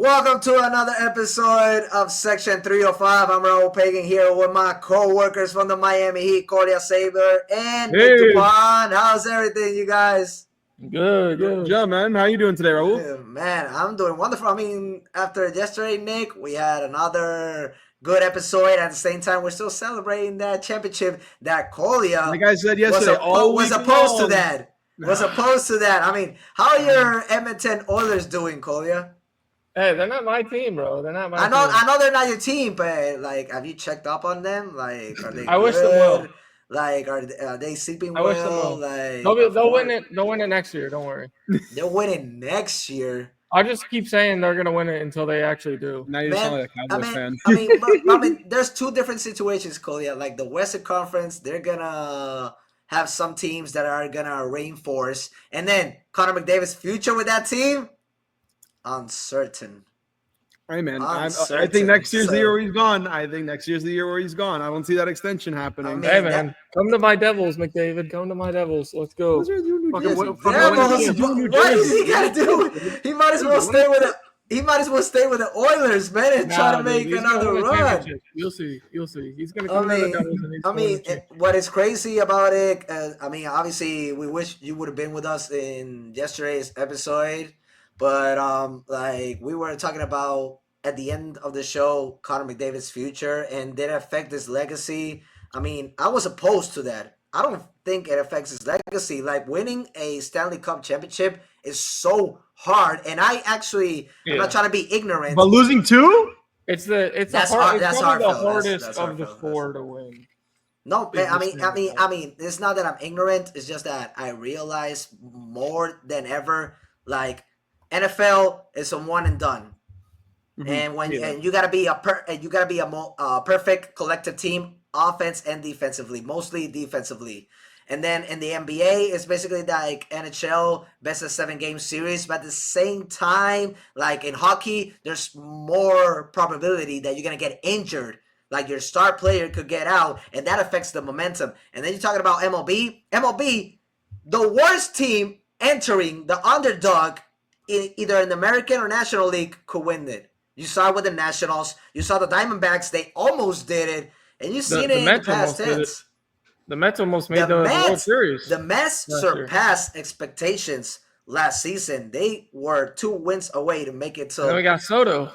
Welcome to another episode of Section 305. I'm Raul Pagan here with my co-workers from the Miami Heat, Kolya Zabler and Nick Dupont. How's everything, you guys? Good. Yeah, man. How you doing today, Raul? Man, I'm doing wonderful. I mean, after yesterday, Nick, we had another good episode. At the same time, we're still celebrating that championship that Kolya, like I said yesterday, was opposed to that. I mean, how are your Edmonton Oilers doing, Kolya? Hey, they're not my team, bro. They're not my team. I know they're not your team, but like, have you checked up on them? Like, are they I wish them well. Like, are they sleeping I well? wish them well. Like, they'll win it. They'll win it next year. Don't worry. They're winning next year. I'll just keep saying they're gonna win it until they actually do. Now you sound like a Cowboys fan. I mean, there's two different situations, Kolya. Like the Western Conference, they're gonna have some teams that are gonna reinforce, and then Connor McDavid's future with that team, uncertain. Hey, man, I think next year's the year where he's gone. I don't see that extension happening. I mean, hey, man, come to my Devils, McDavid. Come to my Devils. Let's go. What is he gotta do? He might as well stay with it. He might as well stay with the Oilers, man, and try to make another run. You'll see. He's gonna come to the Devils. I mean, what is crazy about it? I mean, obviously, we wish you would have been with us in yesterday's episode. But like we were talking about at the end of the show, Connor McDavid's future, and did it affect his legacy? I mean, I was opposed to that. I don't think it affects his legacy. Like winning a Stanley Cup championship is so hard, and I'm not trying to be ignorant. But losing two? It's probably the hardest of the four to win. No, I mean, it's not that I'm ignorant. It's just that I realize more than ever, like. NFL is a one and done, and and you gotta be a perfect collective team, offense and defensively, mostly defensively. And then in the NBA, it's basically like NHL best of 7 game series, but at the same time, like in hockey, there's more probability that you're gonna get injured. Like your star player could get out, and that affects the momentum. And then you're talking about MLB, the worst team entering the underdog. Either in the American or National League could win it. You saw it with the Nationals. You saw the Diamondbacks. They almost did it. And you've seen it in the past tense. The Mets almost made the World Series. The Mets surpassed expectations last season. They were 2 wins away to make it. Then we got Soto.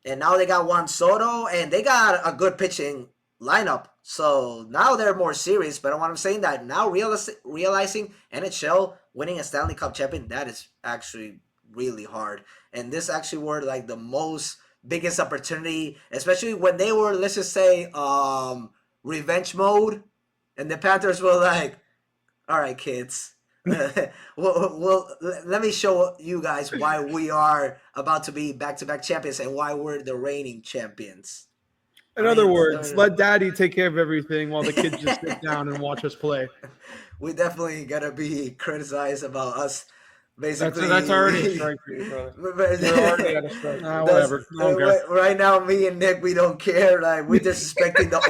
And now they got Juan Soto. And they got a good pitching lineup. So now they're more serious. But what I'm saying that now realizing NHL winning a Stanley Cup champion, that is actually really hard. And this actually were like the biggest opportunity, especially when they were, let's just say, revenge mode, and the Panthers were like, all right, kids, well, let me show you guys why we are about to be back-to-back champions and why we're the reigning champions. In other words, let daddy take care of everything while the kids just sit down and watch us play. We definitely gotta be criticized about us. Basically, that's already a strike for you, brother. We're already at a strike. Whatever. Right now, me and Nick, we don't care. Like we're disrespecting the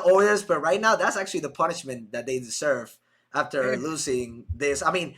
Oilers. But right now, that's actually the punishment that they deserve after losing this. I mean,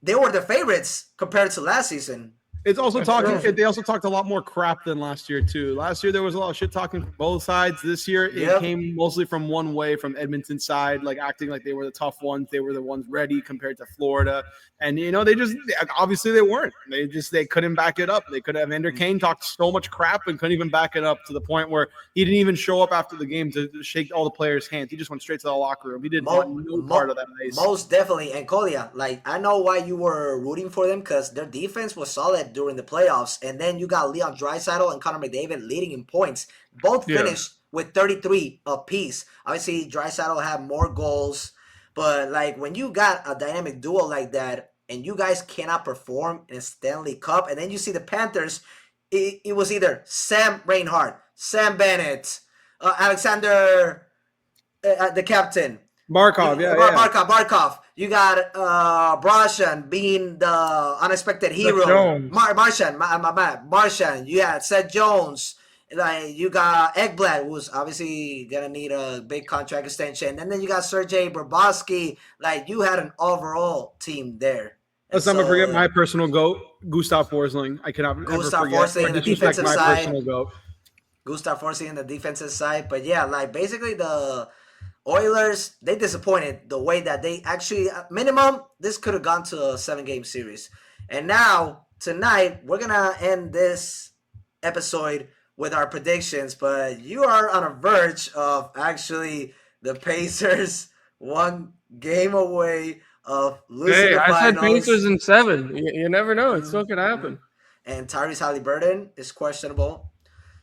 they were the favorites compared to last season. It's also they also talked a lot more crap than last year too. Last year there was a lot of shit talking from both sides. This year it came mostly from one way, from Edmonton's side, like acting like they were the tough ones. They were the ones ready compared to Florida. And they just obviously they weren't. They couldn't back it up. They could have. Evander Kane talked so much crap and couldn't even back it up to the point where he didn't even show up after the game to shake all the players' hands. He just went straight to the locker room. He didn't want no part of that ice. Most definitely. And Kolya, like I know why you were rooting for them, because their defense was solid during the playoffs. And then you got Leon Draisaitl and Connor McDavid leading in points. Both finished with 33 apiece. Obviously, Draisaitl had more goals. But like when you got a dynamic duo like that and you guys cannot perform in a Stanley Cup, and then you see the Panthers, it was either Sam Reinhart, Sam Bennett, Alexander, the captain. Barkov. Barkov. You got Brashan being the unexpected hero. Martian. You had Seth Jones. Like you got Ekblad, who's obviously gonna need a big contract extension, and then you got Sergei Bobrovsky. Like you had an overall team there, Let's not forget my personal GOAT, Gustav Forsling. I cannot ever forget or disrespect my personal GOAT. Gustav Forsling in the defensive side. But yeah, like basically the Oilers, they disappointed the way that they actually, minimum, this could have gone to a 7-game series. And now, tonight, we're going to end this episode with our predictions. But you are on a verge of actually the Pacers 1 game away of losing the finals. I said Pacers in 7. You never know. It still could happen. And Tyrese Haliburton is questionable.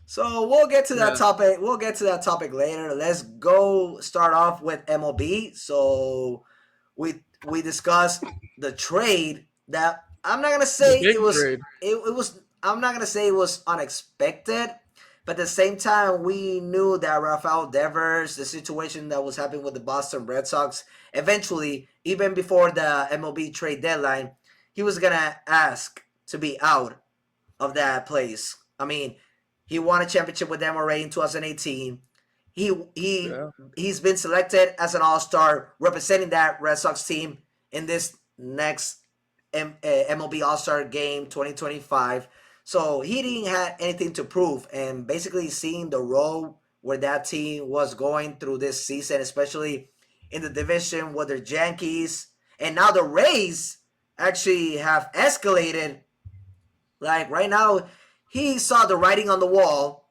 So we'll get to that topic. We'll get to that topic later. Let's go start off with MLB. So we discussed the trade that I'm not gonna say it was. I'm not gonna say it was unexpected, but at the same time we knew that Rafael Devers, the situation that was happening with the Boston Red Sox, eventually, even before the MLB trade deadline, he was gonna ask to be out of that place. I mean, he won a championship with them already in 2018. He's been selected as an All-Star representing that Red Sox team in this next MLB All-Star game 2025. So he didn't have anything to prove, and basically seeing the role where that team was going through this season, especially in the division with the Yankees, and now the Rays actually have escalated. Like right now, he saw the writing on the wall,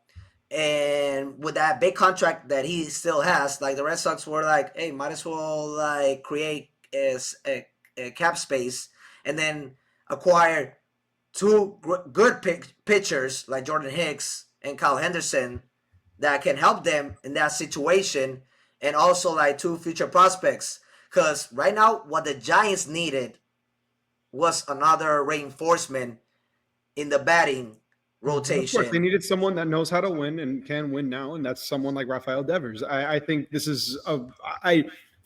and with that big contract that he still has, like the Red Sox were like, hey, might as well like create a cap space and then acquire 2 good pitchers like Jordan Hicks and Kyle Henderson that can help them in that situation, and also like 2 future prospects. Because right now, what the Giants needed was another reinforcement in the batting rotation. Of course, they needed someone that knows how to win and can win now, and that's someone like Rafael Devers. I think this is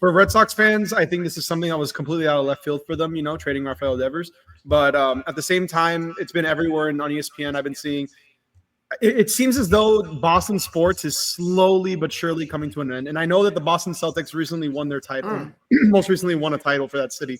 for Red Sox fans, I think this is something that was completely out of left field for them, trading Rafael Devers. But at the same time, it's been everywhere, and on ESPN, I've been seeing. It seems as though Boston sports is slowly but surely coming to an end. And I know that the Boston Celtics recently won their title, most recently won a title for that city.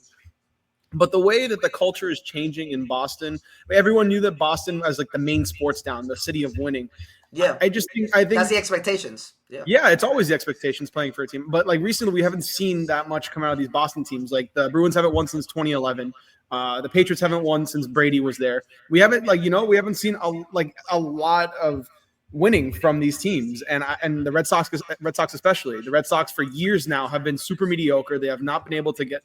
But the way that the culture is changing in Boston, everyone knew that Boston was like the main sports town, the city of winning. Yeah, I think that's the expectations. Yeah, it's always the expectations playing for a team. But like recently, we haven't seen that much come out of these Boston teams. Like the Bruins haven't won since 2011. The Patriots haven't won since Brady was there. We haven't we haven't seen a lot of winning from these teams, and the Red Sox especially. The Red Sox for years now have been super mediocre. They have not been able to get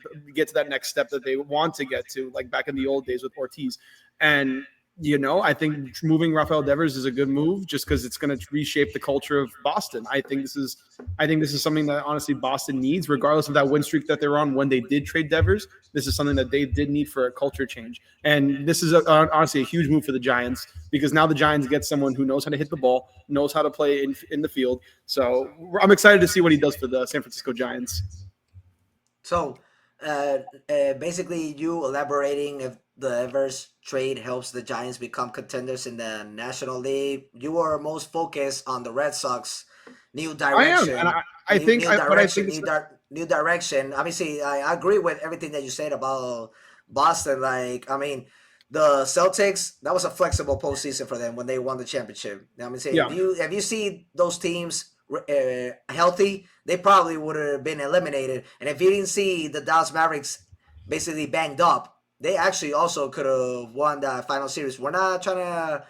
to that next step that they want to get to, like back in the old days with Ortiz. And I think moving Rafael Devers is a good move, just because it's going to reshape the culture of Boston. I think this is something that honestly Boston needs, regardless of that win streak that they're on when they did trade Devers. This is something that they did need for a culture change, and this is honestly a huge move for the Giants, because now the Giants get someone who knows how to hit the ball, knows how to play in the field. So I'm excited to see what he does for the San Francisco Giants. So basically, you elaborating if the Devers trade helps the Giants become contenders in the National League. You are most focused on the Red Sox new direction. I am, and I think new direction. Obviously, I agree with everything that you said about Boston. Like, I mean, the Celtics, that was a flexible postseason for them when they won the championship. If you see those teams healthy, they probably would have been eliminated. And if you didn't see the Dallas Mavericks basically banged up, they actually also could have won that final series. We're not trying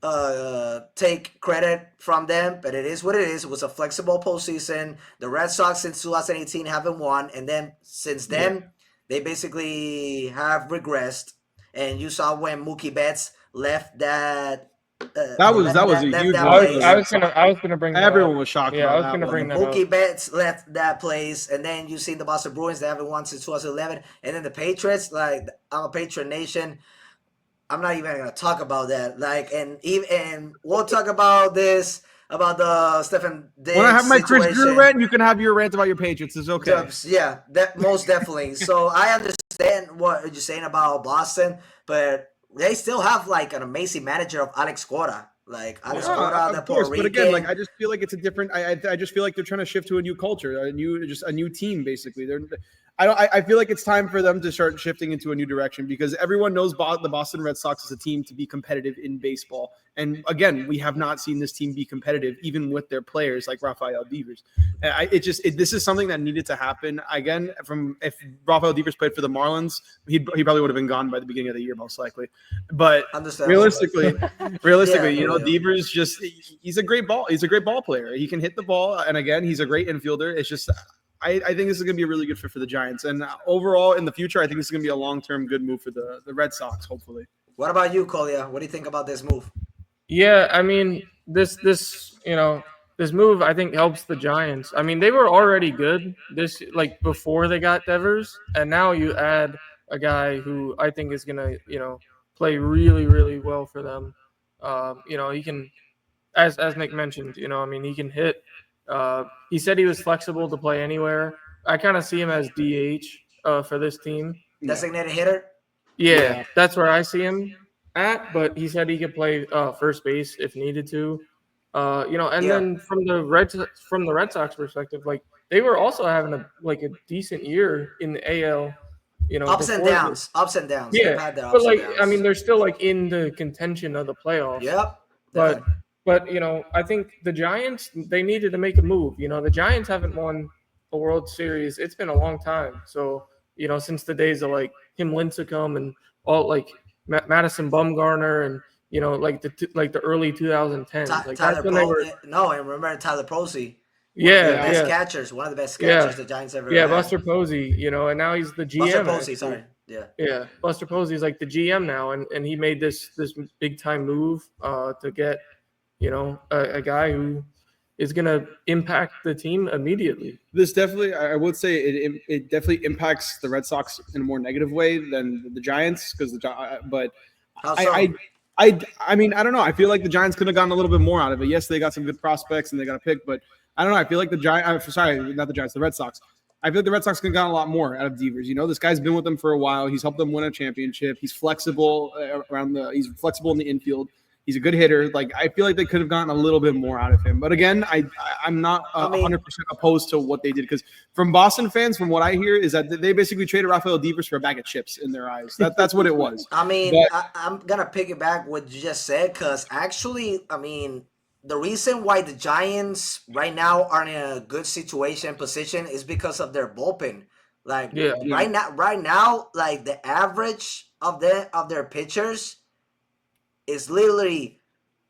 to take credit from them, but it is what it is. It was a flexible postseason. The Red Sox since 2018 haven't won, and then since then they basically have regressed. And you saw when Mookie Betts left that. That was a huge. I was gonna bring. Everyone was shocked. Yeah, I was gonna bring that. Mookie Betts left that place, and then you seen the Boston Bruins. They haven't won since 2011, and then the Patriots. Like, I'm a Patriot Nation. I'm not even gonna talk about that. Like, and we'll talk about this about the Stephen Diggs. When I have my situation. Chris Drew rant, you can have your rant about your Patriots. It's okay. Yeah, that most definitely. So I understand what you're saying about Boston, but they still have like an amazing manager of Alex Cora. Like Alex Cora, the Puerto Rican. But again, like I just feel like it's a different. I just feel like they're trying to shift to a new culture, a new team basically. I feel like it's time for them to start shifting into a new direction because everyone knows the Boston Red Sox is a team to be competitive in baseball. And again, we have not seen this team be competitive, even with their players like Rafael Devers. This is something that needed to happen. Again, if Rafael Devers played for the Marlins, he probably would have been gone by the beginning of the year, most likely. But realistically, Devers he's a great ball player. He can hit the ball, and again, he's a great infielder. It's just I think this is going to be a really good fit for the Giants. And overall, in the future, I think this is going to be a long-term good move for the Red Sox, hopefully. What about you, Kolya? What do you think about this move? Yeah, I mean, this move I think helps the Giants. I mean, they were already good before they got Devers, and now you add a guy who I think is going to, play really, really well for them. He can, as Nick mentioned, he can hit. He said he was flexible to play anywhere. I kind of see him as DH for this team. Designated hitter? Yeah, that's where I see him at, but he said he could play first base if needed to. Then from the Red Sox perspective, they were also having a decent year in the AL. Ups and downs. Yeah, but they're still in the contention of the playoffs. Yep. But I think the Giants, they needed to make a move. The Giants haven't won a World Series. It's been a long time. So since the days of Tim Lincecum and all Madison Bumgarner and the early 2010s. I remember Tyler Posey. One of the best catchers the Giants ever had. Yeah, Buster Posey, and now he's the GM. Buster Posey, sorry. Yeah, Buster Posey is the GM now, and he made this big time move to get, a guy who is going to impact the team immediately. This definitely, I would say, it definitely impacts the Red Sox in a more negative way than the Giants but I mean, I don't know. I feel like the Giants could have gotten a little bit more out of it. Yes, they got some good prospects and they got a pick, but I don't know. I feel like the Red Sox. I feel like the Red Sox could have gotten a lot more out of Devers. This guy's been with them for a while. He's helped them win a championship. He's flexible he's flexible in the infield. He's a good hitter. I feel like they could have gotten a little bit more out of him. But again, I'm not 100% opposed to what they did because from Boston fans, from what I hear, is that they basically traded Rafael Devers for a bag of chips in their eyes. That's what it was. I'm going to piggyback what you just said because actually, the reason why the Giants right now are in a good position is because of their bullpen. Right now, the average of their pitchers is literally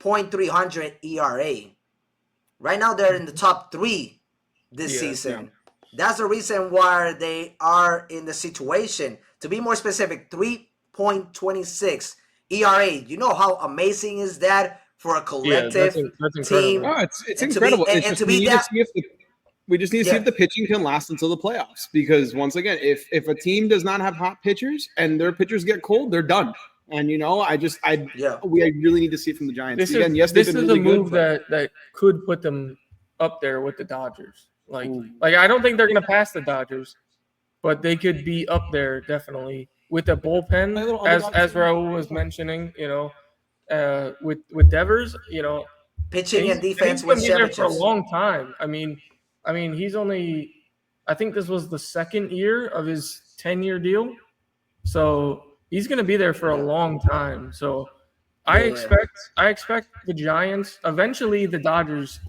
.300 ERA. Right now, they're in the top 3 this season. Yeah. That's the reason why they are in the situation. To be more specific, 3.26 ERA. You know how amazing is that for a collective team? Oh, it's incredible. We just need to see if the pitching can last until the playoffs. Because once again, if a team does not have hot pitchers and their pitchers get cold, they're done. And we really need to see it from the Giants. This is a move that could put them up there with the Dodgers. I don't think they're going to pass the Dodgers, but they could be up there definitely with the bullpen, as Raul was mentioning. With Devers, pitching and defense with there for a long time. I mean, he's only. I think this was the second year of his 10-year deal, so. He's going to be there for a long time. So I expect the Giants, eventually the Dodgers,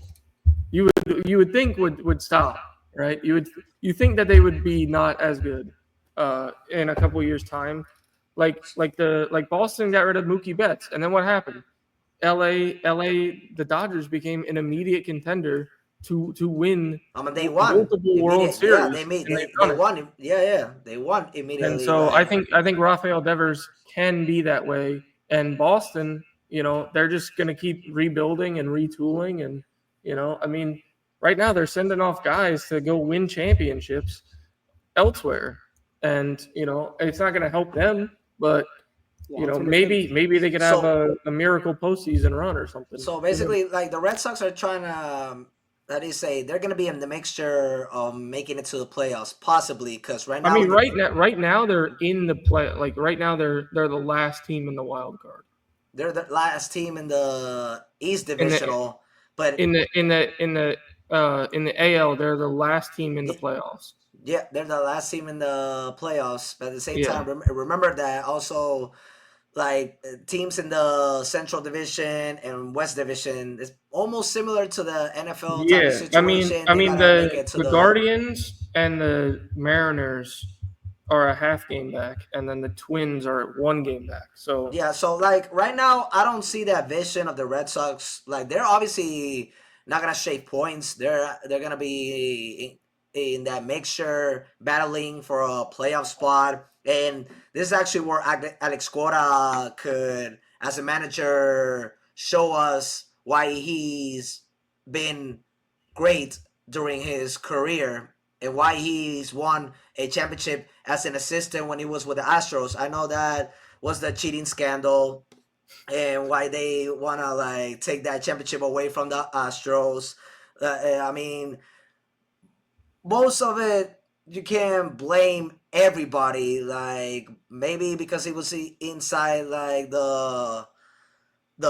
you would think would stop, right? You think that they would be not as good in a couple years time. Like Boston got rid of Mookie Betts, and then what happened? LA, the Dodgers became an immediate contender to win. They won multiple World Series. Yeah, they won. Yeah, they won immediately. And so I think Rafael Devers can be that way. And Boston, they're just going to keep rebuilding and retooling. And right now they're sending off guys to go win championships elsewhere. And it's not going to help them, but. Maybe they could have a miracle postseason run or something. So basically, the Red Sox are trying to. How do you say they're going to be in the mixture of making it to the playoffs, possibly? Because right now, right now they're in the play. Right now they're the last team in the wild card. They're the last team in the East Divisional, but in the AL they're the last team in the playoffs. Yeah, they're the last team in the playoffs. But at the same Yeah. time, remember that also, like teams in the Central Division and West Division is almost similar to the NFL type of Yeah, situation. I They mean gotta make it to the the Guardians and the Mariners are a half game back, and then the Twins are 1 game back. So yeah. So like right now, I don't see that vision of the Red Sox. Like they're obviously not gonna shave points. They're gonna be in that mixture battling for a playoff spot. And this is actually where Alex Cora could, as a manager, show us why he's been great during his career and why he's won a championship as an assistant when he was with the Astros. I know that was the cheating scandal and why they want to like take that championship away from the Astros. I mean, most of it you can't blame everybody. Like maybe because he was inside like the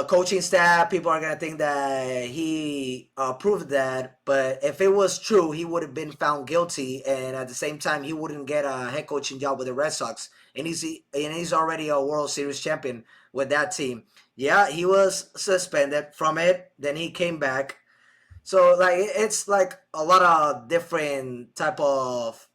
coaching staff, people are gonna think that he approved that. But if it was true, he would have been found guilty, and at the same time, he wouldn't get a head coaching job with the Red Sox. And he's already a World Series champion with that team. Yeah, he was suspended from it. Then he came back. So like it's like a lot of different type of,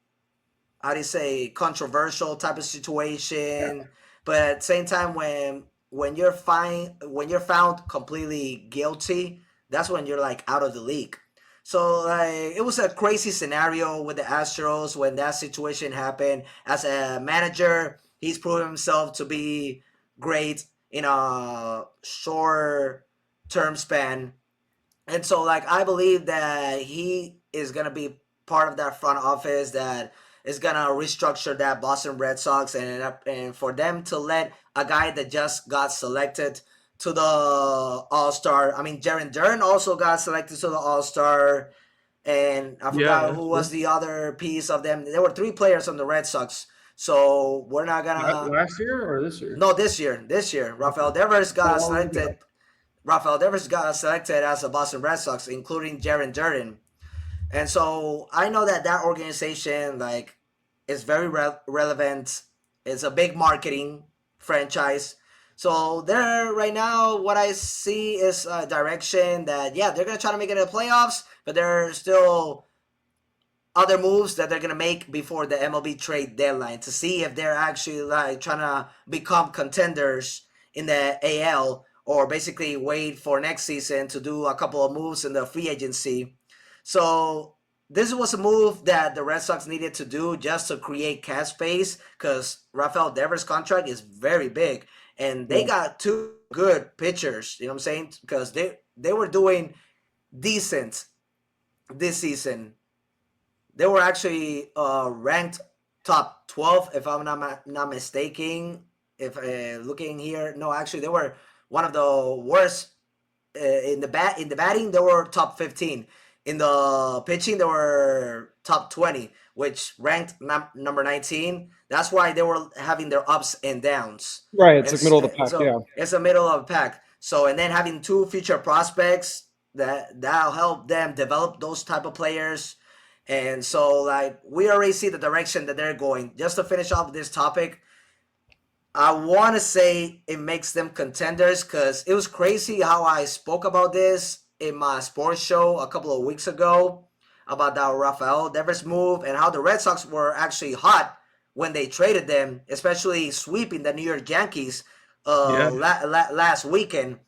how do you say, controversial type of situation. But at the same time, when you're found completely guilty, that's when you're like out of the league. So like it was a crazy scenario with the Astros when that situation happened. As a manager, he's proven himself to be great in a short term span. And so like I believe that he is gonna be part of that front office that is gonna restructure that Boston Red Sox, and for them to let a guy that just got selected to the All Star. I mean, Jaron Durden also got selected to the All Star, and I yeah, forgot who was the other piece of them. There were three players on the Red Sox, so we're not gonna. last year or this year? No, this year. This year, Rafael Devers got selected as a Boston Red Sox, including Jaron Durden. And so I know that that organization like is very relevant. It's a big marketing franchise. So there right now, what I see is a direction that yeah they're gonna try to make it in the playoffs, but there are still other moves that they're gonna make before the MLB trade deadline to see if they're actually like trying to become contenders in the AL, or basically wait for next season to do a couple of moves in the free agency. So this was a move that the Red Sox needed to do just to create cap space because Rafael Devers' contract is very big, and they got two good pitchers. You know what I'm saying? Because they were doing decent this season. They were actually ranked top 12, if I'm not mistaken. If looking here, no, actually they were one of the worst in the batting. They were top 15. In the pitching, they were top 20, which ranked number 19. That's why they were having their ups and downs. Right, it's And like middle of the pack. so Yeah, it's the middle of the pack. So and then having two future prospects that'll help them develop those type of players. And so like we already see the direction that they're going. Just to finish off this topic, I want to say it makes them contenders because it was crazy how I spoke about this in my sports show a couple of weeks ago about that Rafael Devers move and how the Red Sox were actually hot when they traded them, especially sweeping the New York Yankees last weekend.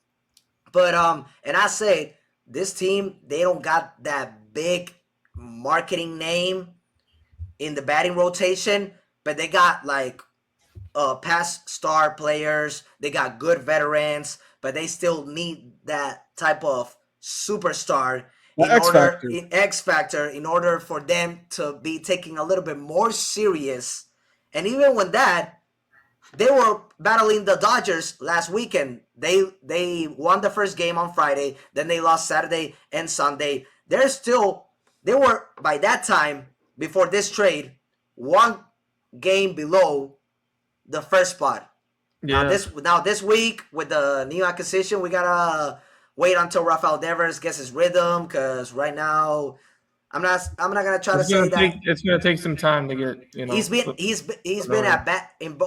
But and I say this team, they don't got that big marketing name in the batting rotation, but they got like past star players. They got good veterans, but they still need that type of superstar X factor in order for them to be taking a little bit more serious. And even when that, they were battling the Dodgers last weekend. They won the first game on Friday, then they lost Saturday and Sunday. They were by that time before this trade 1 game below the first spot. Yeah. Now this week with the new acquisition, we gotta wait until Rafael Devers gets his rhythm because right now I'm not gonna try to say that it's gonna take some time to get. He's been at bat in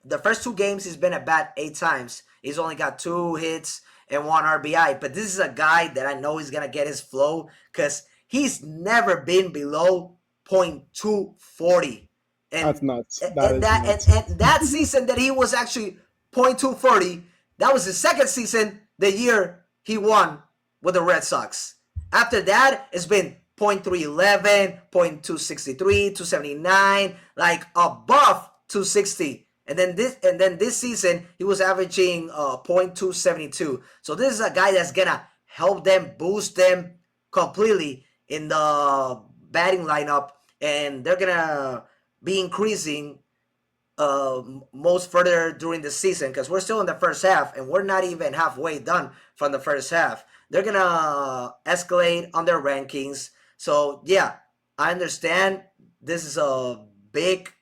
the first 2 games. He's been at bat 8 times. He's only got 2 hits and 1 RBI. But this is a guy that I know he's gonna get his flow because he's never been below .240. And that's nuts. And that season that he was actually .240, that was his second season. The year he won with the Red Sox. After that, it's been .311, .263, 279, like above 260. And then this season he was averaging .272. So this is a guy that's gonna help them, boost them completely in the batting lineup, and they're gonna be increasing most further during the season because we're still in the first half and we're not even halfway done from the first half. They're gonna escalate on their rankings. So yeah, I understand this is a big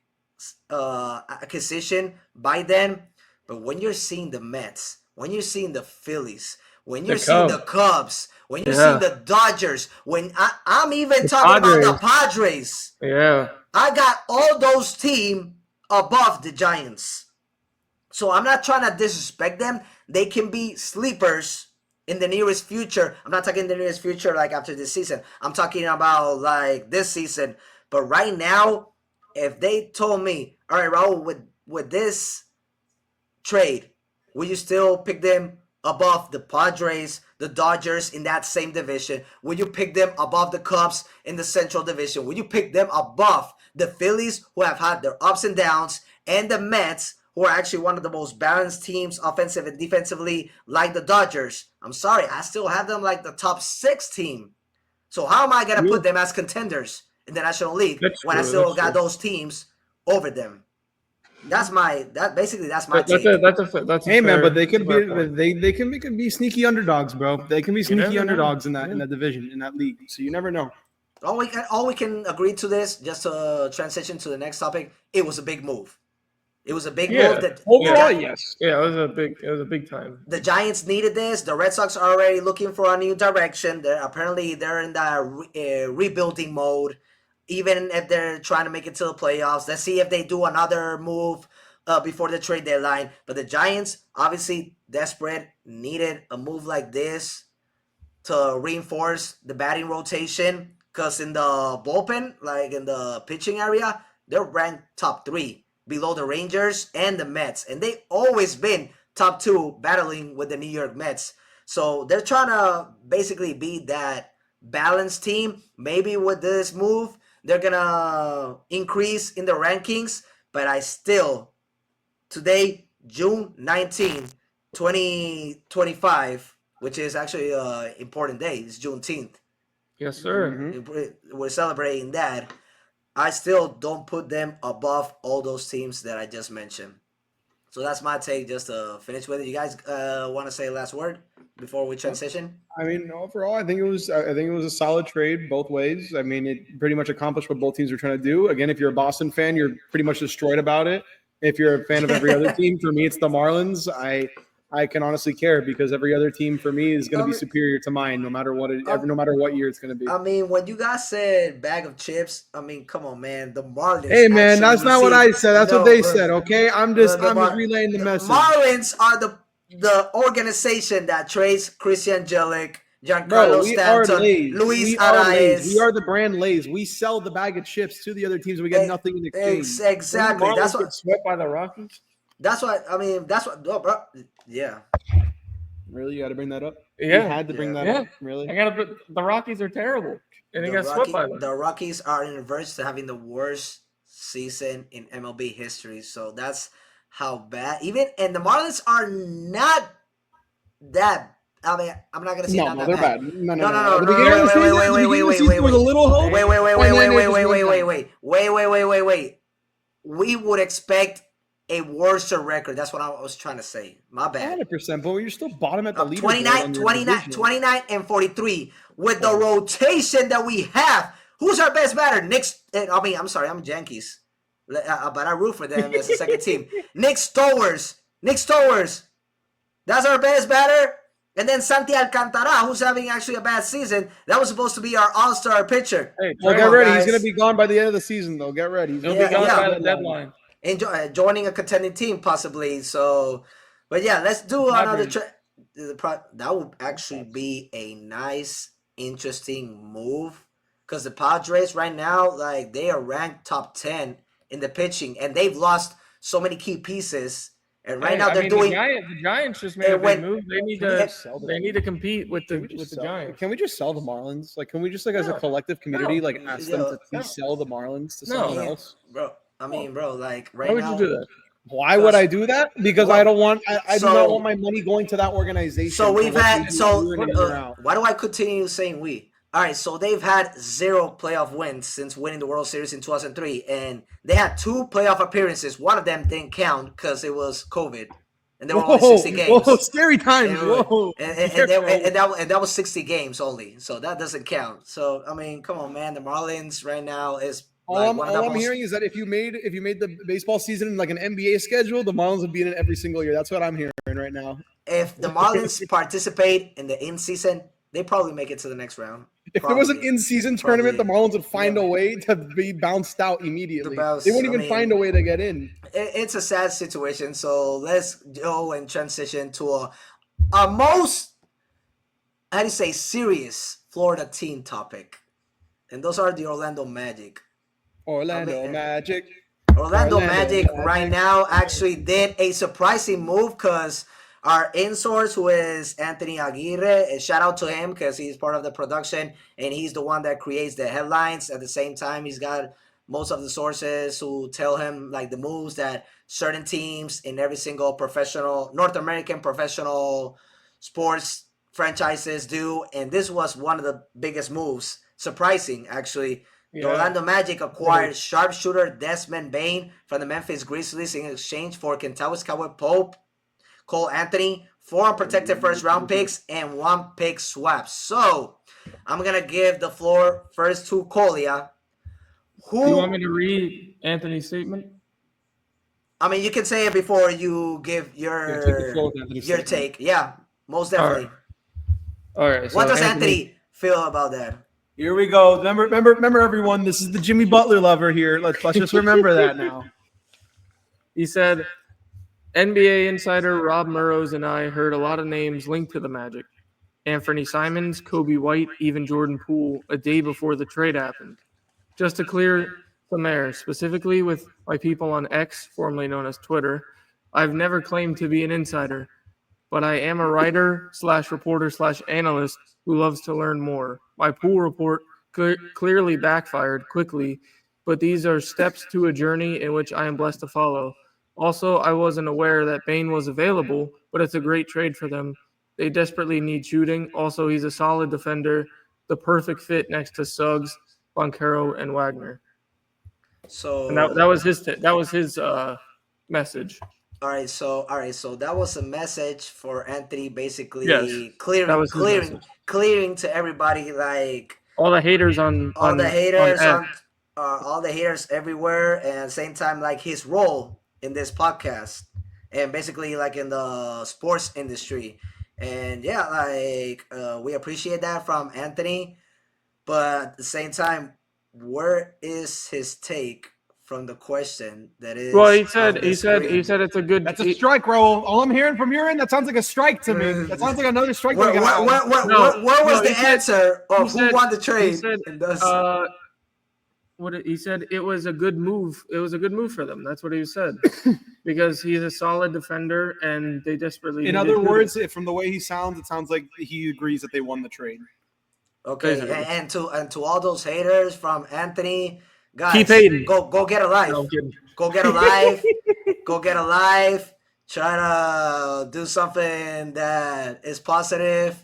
acquisition by them, but when you're seeing the Mets, when you're seeing the Phillies, when you're seeing the Cubs, when you're seeing the Dodgers, when I'm even talking about the Padres, I got all those teams above the Giants. So I'm not trying to disrespect them. They can be sleepers in the nearest future. I'm not talking the nearest future like after this season. I'm talking about like this season. But right now, if they told me, all right, Raul, with this trade, will you still pick them above the Padres, the Dodgers in that same division? Will you pick them above the Cubs in the Central Division? Will you pick them above the Phillies, who have had their ups and downs, and the Mets, who are actually one of the most balanced teams offensive and defensively, like the Dodgers? I'm sorry, I still have them like the top 6 team. So how am I going to put them as contenders in the National League when I still got those teams over them? That's my take. Hey man, but they could be they can be sneaky underdogs, bro. They can be sneaky underdogs in that division, in that league. So you never know. All we can agree to this, just to transition to the next topic, it was a big move. It was a big move. That overall, yes. Yeah, it was a big time. The Giants needed this. The Red Sox are already looking for a new direction. Apparently they're in the rebuilding mode, even if they're trying to make it to the playoffs. Let's see if they do another move before the trade deadline. But the Giants, obviously desperate, needed a move like this to reinforce the batting rotation. Because in the bullpen, like in the pitching area, they're ranked top 3, below the Rangers and the Mets. And they've always been top 2 battling with the New York Mets. So they're trying to basically be that balanced team. Maybe with this move, they're going to increase in the rankings. But I still, today, June 19, 2025, which is actually an important day. It's Juneteenth. Yes, sir. Mm-hmm. We're celebrating that. I still don't put them above all those teams that I just mentioned. So that's my take. Just to finish with it, you guys want to say a last word before we transition? I mean, overall, I think it was a solid trade both ways. I mean, it pretty much accomplished what both teams were trying to do. Again, if you're a Boston fan, you're pretty much destroyed about it. If you're a fan of every other team, for me, it's the Marlins. I can honestly care because every other team for me is going to be superior to mine, no matter what no matter what year it's going to be. I mean, when you guys said bag of chips, I mean, come on, man, the Marlins. Hey, man, that's not what I said. That's what they said. Okay, I'm just relaying the message. Marlins are the organization that trades Christian Yelich, Giancarlo Stanton, Luis Arias. We are the brand Lays. We sell the bag of chips to the other teams. We get nothing in exchange. Exactly. That's what swept by the Rockies. That's what I mean. That's what. Oh, bro. Yeah. Really, you got to bring that up. Yeah, you had to bring that up. Really, I got to. The Rockies are terrible, and they got swept by them. The Rockies are in the verge to having the worst season in MLB history. So that's how bad. And the Marlins are not that. I mean, I'm not gonna say not that they're bad. No. Wait. Was a little hope. Wait. We would expect a worse record. That's what I was trying to say. My bad. 100%, but you're still bottom at the leaderboard. 29 and 43 with the rotation that we have. Who's our best batter? I'm sorry, I'm Yankees. But I root for them as a second team. Nick Stowers. That's our best batter. And then Santi Alcantara, who's having actually a bad season, that was supposed to be our all-star pitcher. Hey, Well, get ready. He's going to be gone by the end of the season, though. Get ready. He'll be gone by the deadline. Joining a contending team, possibly. So, but yeah, let's do another that would actually be a nice, interesting move because the Padres right now, like, they are ranked top 10 in the pitching, and they've lost so many key pieces. And right now they're doing. The Giants just made a big move. They need to compete with the Giants. Can we just sell the Marlins? Like, can we just as a collective community ask them to please sell the Marlins to someone else, bro? I mean, bro, like right now. Why would you do that? Why would I do that? Because I don't want. I do not want my money going to that organization. So we've had. Why do I continue saying we? All right, so they've had 0 playoff wins since winning the World Series in 2003, and they had 2 playoff appearances. One of them didn't count because it was COVID, and there were only 60 games. Whoa, scary times! And that was 60 games only, so that doesn't count. So I mean, come on, man, the Marlins right now is. All I'm hearing is that if you made the baseball season like an NBA schedule, the Marlins would be in it every single year. That's what I'm hearing right now. If the Marlins participate in the in-season, they probably make it to the next round. If there was an in-season tournament, the Marlins would find a way to be bounced out immediately. They wouldn't even find a way to get in. It's a sad situation. So let's go and transition to a most, serious Florida team topic. And those are the Orlando Magic. Orlando Magic right now actually did a surprising move because our in-source, who is Anthony Aguirre, shout out to him because he's part of the production and he's the one that creates the headlines. At the same time, he's got most of the sources who tell him like the moves that certain teams in every single North American professional sports franchises do. And this was one of the biggest moves. Surprising, actually. The Orlando Magic acquired sharpshooter Desmond Bane from the Memphis Grizzlies in exchange for Kentavis Cowboy-Pope, Cole Anthony, 4 unprotected first-round picks, and 1 pick swap. So, I'm going to give the floor first to Kolya. Do you want me to read Anthony's statement? I mean, you can say it before you give your take. Yeah, most definitely. All right. What does Anthony feel about that? Here we go. Remember, everyone. This is the Jimmy Butler lover here. Let's just remember that now. He said, NBA insider Rob Murrows and I heard a lot of names linked to the Magic. Anthony Simons, Kobe White, even Jordan Poole a day before the trade happened. Just to clear some air, specifically with my people on X, formerly known as Twitter, I've never claimed to be an insider, but I am a writer/reporter/analyst who loves to learn more. My Poole report clearly backfired quickly, but these are steps to a journey in which I am blessed to follow. Also, I wasn't aware that Bane was available, but it's a great trade for them. They desperately need shooting. Also, he's a solid defender, the perfect fit next to Suggs, Boncaro, and Wagner. So and that was his message. All right, so that was a message for Anthony, basically clearing to everybody, like all the haters all the haters everywhere, and at the same time, like his role in this podcast, and basically like in the sports industry, and yeah, like we appreciate that from Anthony, but at the same time, where is his take from the question that is? Well, he said it's a good. That's a strike, Raul. All I'm hearing from your end, that sounds like a strike to me. That sounds like another strike. Where was the answer of who won the trade? He said it was a good move. It was a good move for them. That's what he said, because he's a solid defender, and they desperately. In other words, from the way he sounds, it sounds like he agrees that they won the trade. Okay, and to all those haters from Anthony, guys, keep hating. Go get a life. No, go get a life. Go get a life. Try to do something that is positive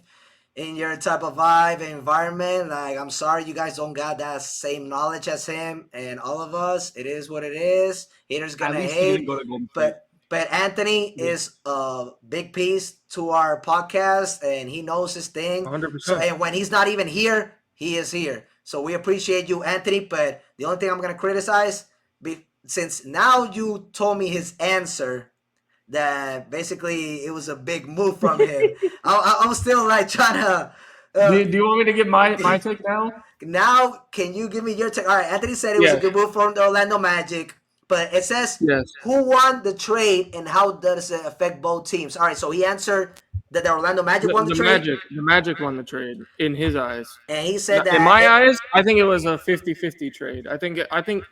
in your type of vibe and environment. Like, I'm sorry you guys don't got that same knowledge as him and all of us. It is what it is. Haters gonna hate. But Anthony is a big piece to our podcast, and he knows his thing. 100%. So, and when he's not even here, he is here. So we appreciate you, Anthony. But the only thing I'm gonna criticize, since now you told me his answer, that basically it was a big move from him. I'm still like trying to. Do you want me to give my take now? Now, can you give me your take? All right, Anthony said it was a good move from the Orlando Magic, but it says who won the trade and how does it affect both teams? All right, so he answered that the Orlando Magic won the trade. The Magic won the trade in his eyes. And he said that in my eyes, I think it was a 50-50 trade. I think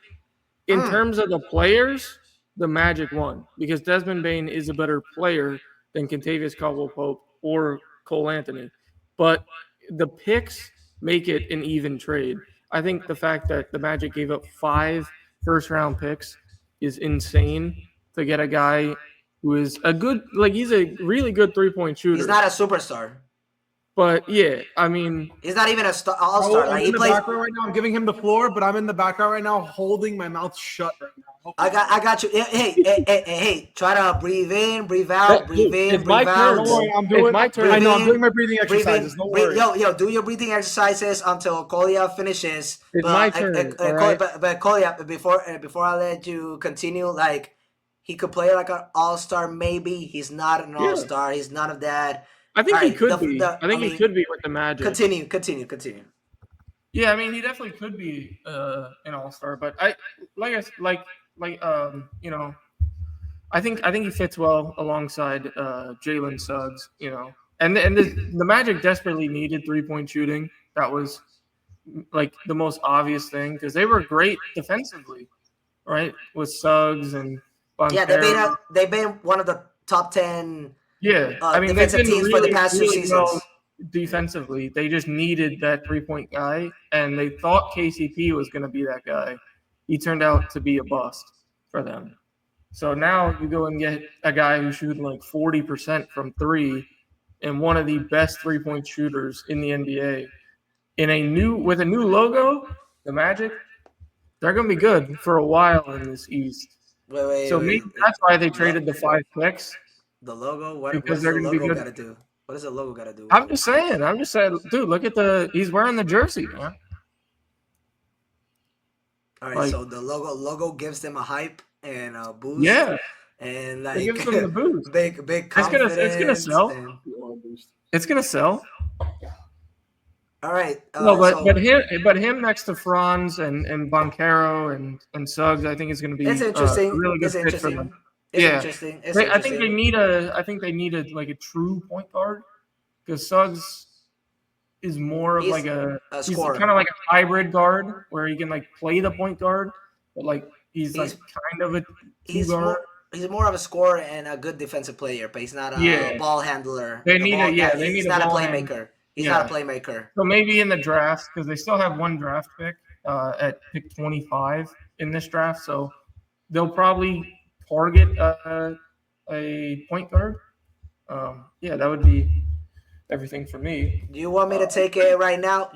in terms of the players, the Magic won because Desmond Bane is a better player than Kentavious Caldwell-Pope or Cole Anthony. But the picks make it an even trade. I think the fact that the Magic gave up 5 first-round picks is insane to get a guy who is he's a really good three-point shooter. He's not a superstar. But yeah, I mean, he's not even an all-star. I'm in the background right now. I'm giving him the floor, but I'm in the background right now, holding my mouth shut right now. I got you. Hey! Try to breathe in, breathe out, breathe in, breathe out. Don't worry, I'm doing my turn. I know I'm doing my breathing exercises. Don't worry. Yo, do your breathing exercises until Kolya finishes. It's my turn. But Kolya, before I let you continue, like he could play like an all-star. Maybe he's not an all-star. He's none of that. I think he could be. I think he could be with the Magic. Continue. Yeah, I mean, he definitely could be an all-star, but I think he fits well alongside Jalen Suggs, and the Magic desperately needed 3-point shooting. That was like the most obvious thing because they were great defensively, right? With Suggs and Boncaro. Yeah, they've been one of the top 10. Yeah, I mean, defensive teams for the past 2 seasons. Well defensively, they just needed that 3-point guy, and they thought KCP was going to be that guy. He turned out to be a bust for them. So now you go and get a guy who's shooting like 40% from 3 and one of the best 3-point shooters in the NBA. With a new logo, the Magic, they're going to be good for a while in this East. Maybe that's why they traded the 5 picks. The logo? What does the logo got to do? What does the logo got to do? I'm just saying, dude, look at he's wearing the jersey, man. All right, so the logo gives them a hype and a boost. Yeah. And like it gives them the boost. Big confidence. It's gonna sell. It's gonna sell. All right. But him next to Franz and Boncaro and Suggs, I think is gonna be it's interesting. A really good fit for them. Interesting. I think they need a like a true point guard because Suggs is more of like he's kind of like a hybrid guard where he can like play the point guard, but like he's like kind of a two guard. He's more of a scorer and a good defensive player, but he's not a ball handler. He's not a playmaker. He's not a playmaker. So maybe in the draft, because they still have one draft pick at pick 25 in this draft, so they'll probably target a point guard. That would be everything for me. Do you want me to take it right now?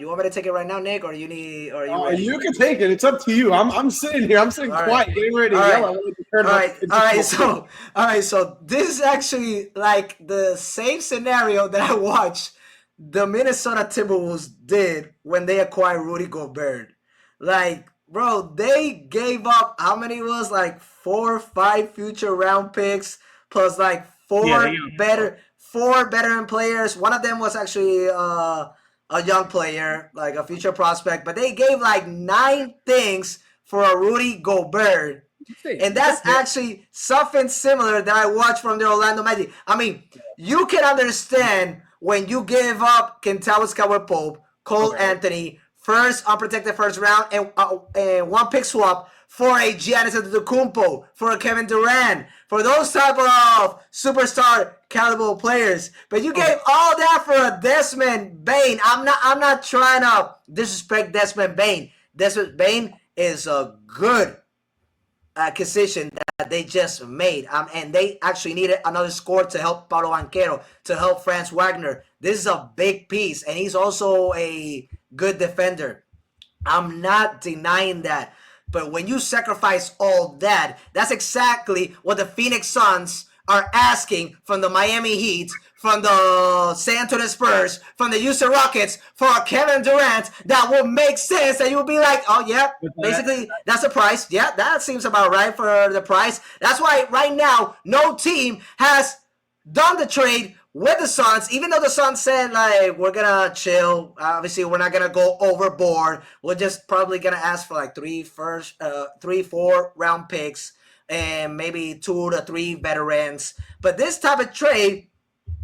Nick, or you need? Or you? You can take it. It's up to you. I'm sitting here. I'm sitting quiet, getting ready to yell. All right. So this is actually like the same scenario that I watched the Minnesota Timberwolves did when they acquired Rudy Gobert. Like, bro, they gave up how many it was like 4 or 5 future round picks plus like 4 veteran players. One of them was actually a young player, like a future prospect. But they gave like 9 things for a Rudy Gobert. And that's actually something similar that I watched from the Orlando Magic. I mean, you can understand when you give up Kentavious Caldwell-Pope, Cole Anthony, first unprotected first round, and 1 pick swap for a Giannis Antetokounmpo, for a Kevin Durant, for those type of superstar caliber players. But you gave all that for a Desmond Bane. I'm not trying to disrespect Desmond Bane. Desmond Bane is a good acquisition that they just made. And they actually needed another scorer to help Paulo Banchero, to help Franz Wagner. This is a big piece, and he's also a good defender. I'm not denying that. But when you sacrifice all that, that's exactly what the Phoenix Suns are asking from the Miami Heat, from the San Antonio Spurs, from the Houston Rockets for Kevin Durant, that will make sense. That you'll be like, oh, yeah, basically, that's the price. Yeah, that seems about right for the price. That's why right now, no team has done the trade with the Suns, even though the Suns said, like, we're going to chill. Obviously, we're not going to go overboard. We're just probably going to ask for, like, 3-4 round picks and maybe 2 to 3 veterans. But this type of trade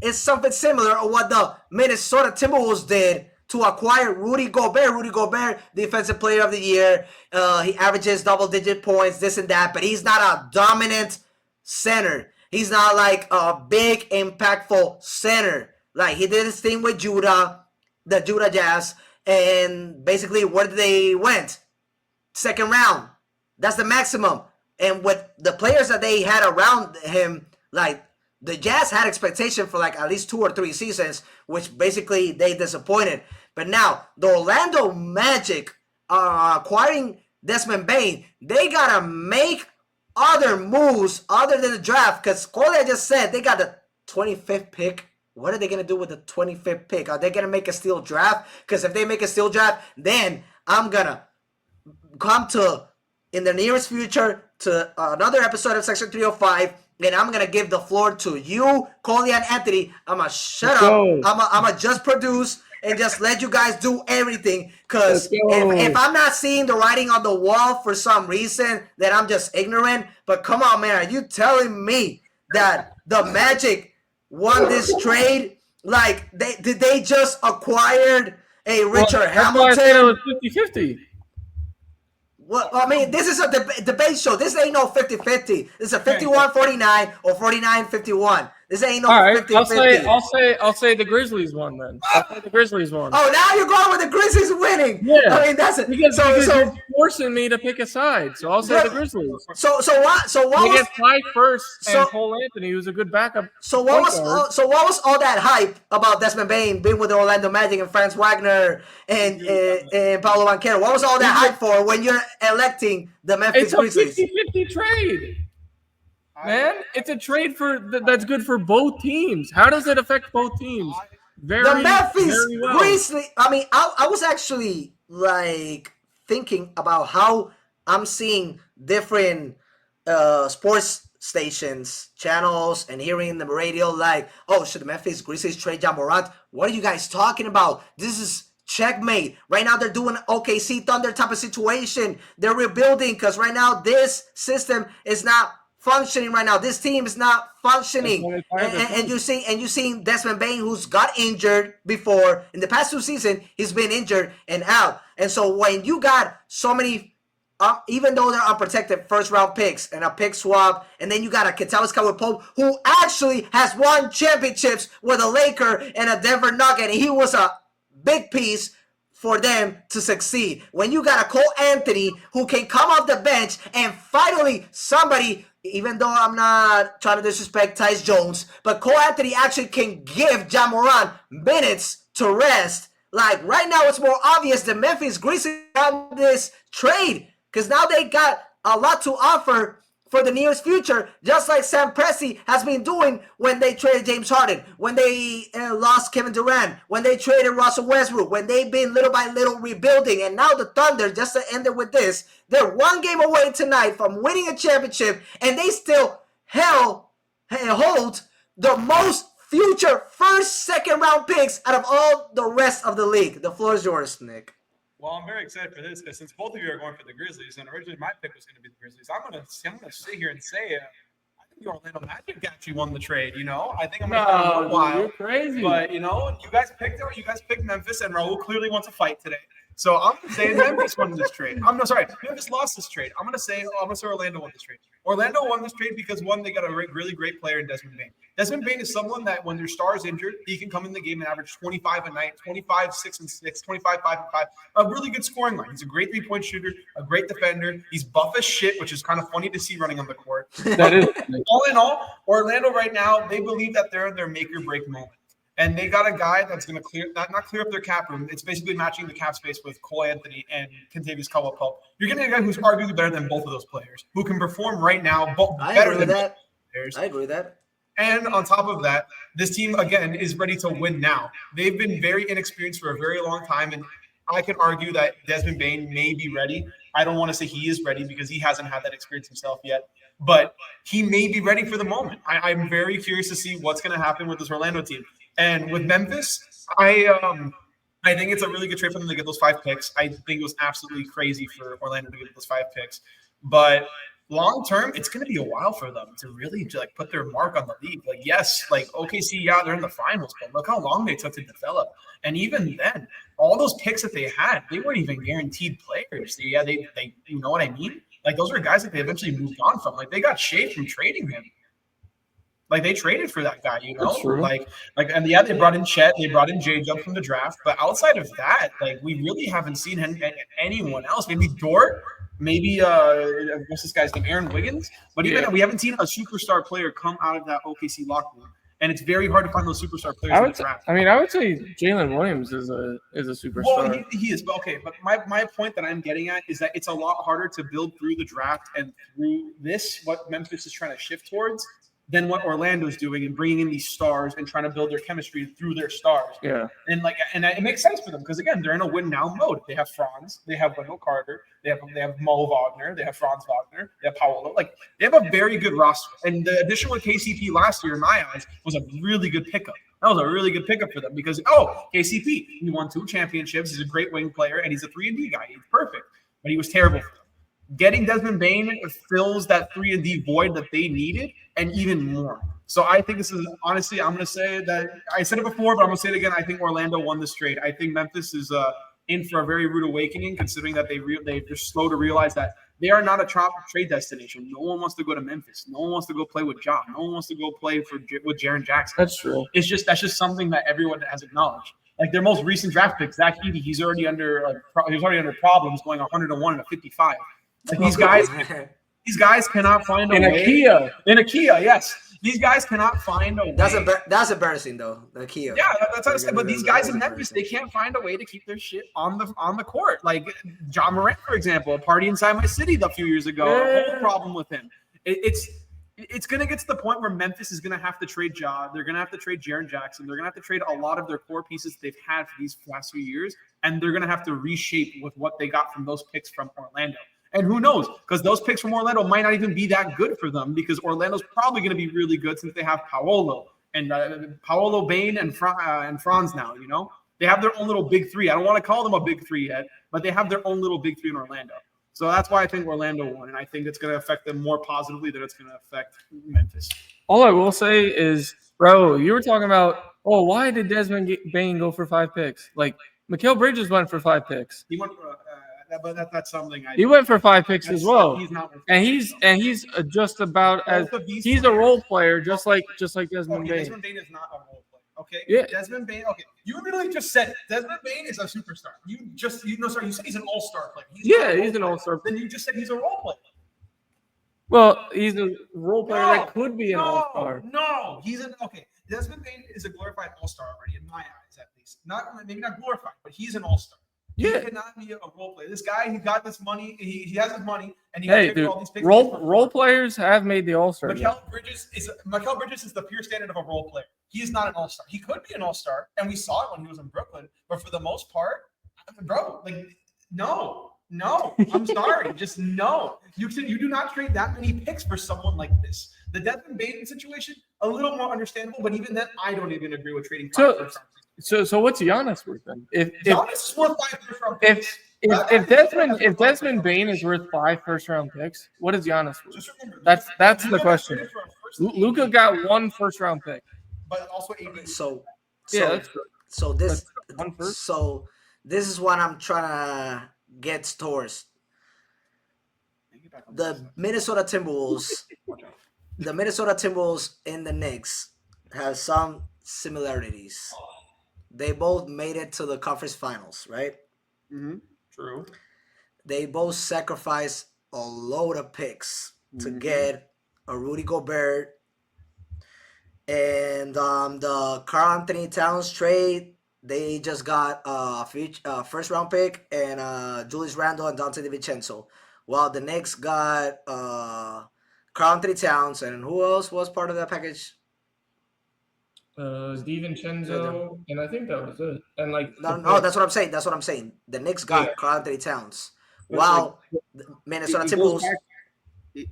is something similar to what the Minnesota Timberwolves did to acquire Rudy Gobert. Rudy Gobert, Defensive Player of the Year. He averages double-digit points, this and that, but he's not a dominant center. He's not like a big, impactful center. Like, he did his thing with the Utah Jazz, and basically where they went? Second round. That's the maximum. And with the players that they had around him, like, the Jazz had expectation for like at least 2 or 3 seasons, which basically they disappointed. But now, the Orlando Magic acquiring Desmond Bane, they got to make other moves other than the draft, because Kolya just said they got the 25th pick. What are they going to do with the 25th pick? Are they going to make a steal draft? Because if they make a steal draft, then I'm going to come to, in the nearest future, to another episode of Section 305, and I'm going to give the floor to you, Kolya and Anthony. I'm going to shut up. I'm going to just produce and just let you guys do everything. Because if I'm not seeing the writing on the wall for some reason, then I'm just ignorant. But come on, man. Are you telling me that the Magic won this trade? Like, did they just acquired a Richard Hamilton? That's why I said it was 50-50. Well, I mean, this is a debate show. This ain't no 50-50. This is a 51-49 or 49-51. This ain't no 50-50. I'll say the Grizzlies won then. I'll say the Grizzlies won. Oh, now you're going with the Grizzlies winning. Yeah. I mean, that's it. Because you're forcing me to pick a side, so I'll say the Grizzlies. So what they get tied first, and Cole Anthony, who's a good backup. So what was all that hype about Desmond Bane being with the Orlando Magic and Franz Wagner and Paolo Banchero? What was all that hype for when you're electing the Memphis Grizzlies? It's a 50-50 trade. Man, it's a trade that's good for both teams. How does it affect both teams? The Memphis Grizzlies. I mean, I was actually like thinking about how I'm seeing different sports stations, channels, and hearing in the radio like, oh, should the Memphis Grizzlies trade Ja Morant? What are you guys talking about? This is checkmate. Right now they're doing OKC Thunder type of situation. They're rebuilding because right now this system is not functioning right now. This team is not functioning. And you see Desmond Bane, who's got injured before. In the past 2 seasons, he's been injured and out. And so when you got so many, even though they're unprotected first-round picks and a pick swap, and then you got a Kentavious Caldwell-Pope who actually has won championships with a Laker and a Denver Nugget, and he was a big piece for them to succeed. When you got a Cole Anthony who can come off the bench and finally somebody, even though I'm not trying to disrespect Tyus Jones, but Cole Anthony actually can give Ja Morant minutes to rest. Like right now, it's more obvious the Memphis Grizzlies on this trade because now they got a lot to offer for the nearest future, just like Sam Presti has been doing when they traded James Harden, when they lost Kevin Durant, when they traded Russell Westbrook, when they've been little by little rebuilding. And now the Thunder, just to end it with this, they're 1 game away tonight from winning a championship, and they still hold the most future first, second round picks out of all the rest of the league. The floor is yours, Nick. Well, I'm very excited for this because since both of you are going for the Grizzlies, and originally my pick was going to be the Grizzlies, I'm gonna sit here and say I think the Orlando Magic actually won the trade. You know, I think I'm going to go a while. You're crazy. But you know, you guys picked Memphis, and Raul clearly wants to fight today. So I'm going to say Memphis won this trade. Memphis lost this trade. I'm going to say Orlando won this trade. Orlando won this trade because, one, they got a really great player in Desmond Bane. Desmond Bane is someone that when their star is injured, he can come in the game and average 25 a night, 25, 6 and 6, 25, 5 and 5. A really good scoring line. He's a great three-point shooter, a great defender. He's buff as shit, which is kind of funny to see running on the court. That is. All in all, Orlando right now, they believe that they're in their make-or-break moment. And they got a guy that's going to not clear up their cap room. It's basically matching the cap space with Cole Anthony and Kentavious Caldwell-Pope. You're getting a guy who's arguably better than both of those players, who can perform right now better than both players. I agree with that. And on top of that, this team, again, is ready to win now. They've been very inexperienced for a very long time, and I could argue that Desmond Bane may be ready. I don't want to say he is ready because he hasn't had that experience himself yet, but he may be ready for the moment. I'm very curious to see what's going to happen with this Orlando team. And with Memphis, I think it's a really good trade for them to get those 5 picks. I think it was absolutely crazy for Orlando to get those 5 picks. But long term, it's going to be a while for them to really like put their mark on the league. Like, yes, like OKC, yeah, they're in the finals, but look how long they took to develop. And even then, all those picks that they had, they weren't even guaranteed players. They you know what I mean? Like, those were guys that they eventually moved on from. Like, they got shaved from trading him. Like, they traded for that guy, you know? And yeah, they brought in Chet, they brought in J-Dub from the draft. But outside of that, like, we really haven't seen anyone else. Maybe Dort, maybe what's this guy's name? Aaron Wiggins. But even we haven't seen a superstar player come out of that OKC locker room. And it's very hard to find those superstar players in the draft. I mean, I would say Jalen Williams is a superstar. Well, he is. But okay, but my point that I'm getting at is that it's a lot harder to build through the draft and through this, what Memphis is trying to shift towards, than what Orlando's doing and bringing in these stars and trying to build their chemistry through their stars. Yeah. And it makes sense for them because, again, they're in a win now mode. They have Franz, they have Wendell Carter, they have Mo Wagner, they have Franz Wagner, they have Paolo. Like, they have a very good roster. And the addition with KCP last year, in my eyes, was a really good pickup. That was a really good pickup for them because, KCP, he won 2 championships. He's a great wing player, and he's a 3-and-D guy. He's perfect. But he was terrible for them. Getting Desmond Bane fills that 3-and-D void that they needed, and even more. So I think this is, honestly, I'm going to say that I said it before, but I'm going to say it again. I think Orlando won this trade. I think Memphis is in for a very rude awakening, considering that they're slow to realize that they are not a top trade destination. No one wants to go to Memphis. No one wants to go play with Ja. No one wants to go play with Jaren Jackson. That's true. That's just something that everyone has acknowledged. Like, their most recent draft pick, Zach Edey, he's already under problems, going 101 and a 55. Like, these guys cannot find a way. In a Kia, yes. These guys cannot find a way. That's embarrassing, though. The Kia. Yeah, that's what I said. But these guys in Memphis, they can't find a way to keep their shit on the court. Like John Morant, for example, a party inside my city a few years ago. A whole problem with him. It's going to get to the point where Memphis is going to have to trade Ja. They're going to have to trade Jaren Jackson. They're going to have to trade a lot of their core pieces they've had for these last few years, and they're going to have to reshape with what they got from those picks from Orlando. And who knows? Because those picks from Orlando might not even be that good for them because Orlando's probably going to be really good since they have Paolo and Paolo, Bane, and Franz now, you know? They have their own little big 3. I don't want to call them a big 3 yet, but they have their own little big 3 in Orlando. So that's why I think Orlando won, and I think it's going to affect them more positively than it's going to affect Memphis. All I will say is, bro, you were talking about, why did Desmond Bane go for 5 picks? Like, Mikal Bridges went for 5 picks. He went for but that's something he went for 5 picks as well. He's not, and he's just about as he's a role player, just like Desmond Bane. Desmond Bane is not a role player. Okay. Yeah. Desmond Bane. Okay. You literally just said Desmond Bane is a superstar. You said he's an all-star player. He's an all-star. Then you just said he's a role player. Well, he's a role player that could be an all-star. No, okay. Desmond Bane is a glorified all-star already in my eyes, at least. Maybe not glorified, but he's an all-star. Yeah. He cannot be a role player. This guy, he got this money. He has his money, and he all these picks. Role players have made the All-Star. Mikal Bridges is the pure standard of a role player. He is not an all-star. He could be an all-star, and we saw it when he was in Brooklyn. But for the most part, bro, no. I'm sorry, just no. You do not trade that many picks for someone like this. The Desmond Bane situation, a little more understandable, but even then, I don't even agree with trading. So what's Giannis worth then? Giannis is worth 5 first-round picks. If Desmond Bane is worth 5 first-round picks, what is Giannis worth? Just remember, that's the question. Luka got 1 first-round pick, but also 8. So this is what I'm trying to get towards. The Minnesota Timberwolves and the Knicks have some similarities. They both made it to the conference finals, right? Mm-hmm. True. They both sacrificed a load of picks to get a Rudy Gobert and the Karl Anthony Towns trade. They just got a first round pick and Julius Randle and Dante DiVincenzo, while the Knicks got Karl Anthony Towns and who else was part of that package? DiVincenzo, and I think that was it. And like no, that's what I'm saying. That's what I'm saying. The Knicks got Karl Anthony Towns, while Minnesota Timberwolves.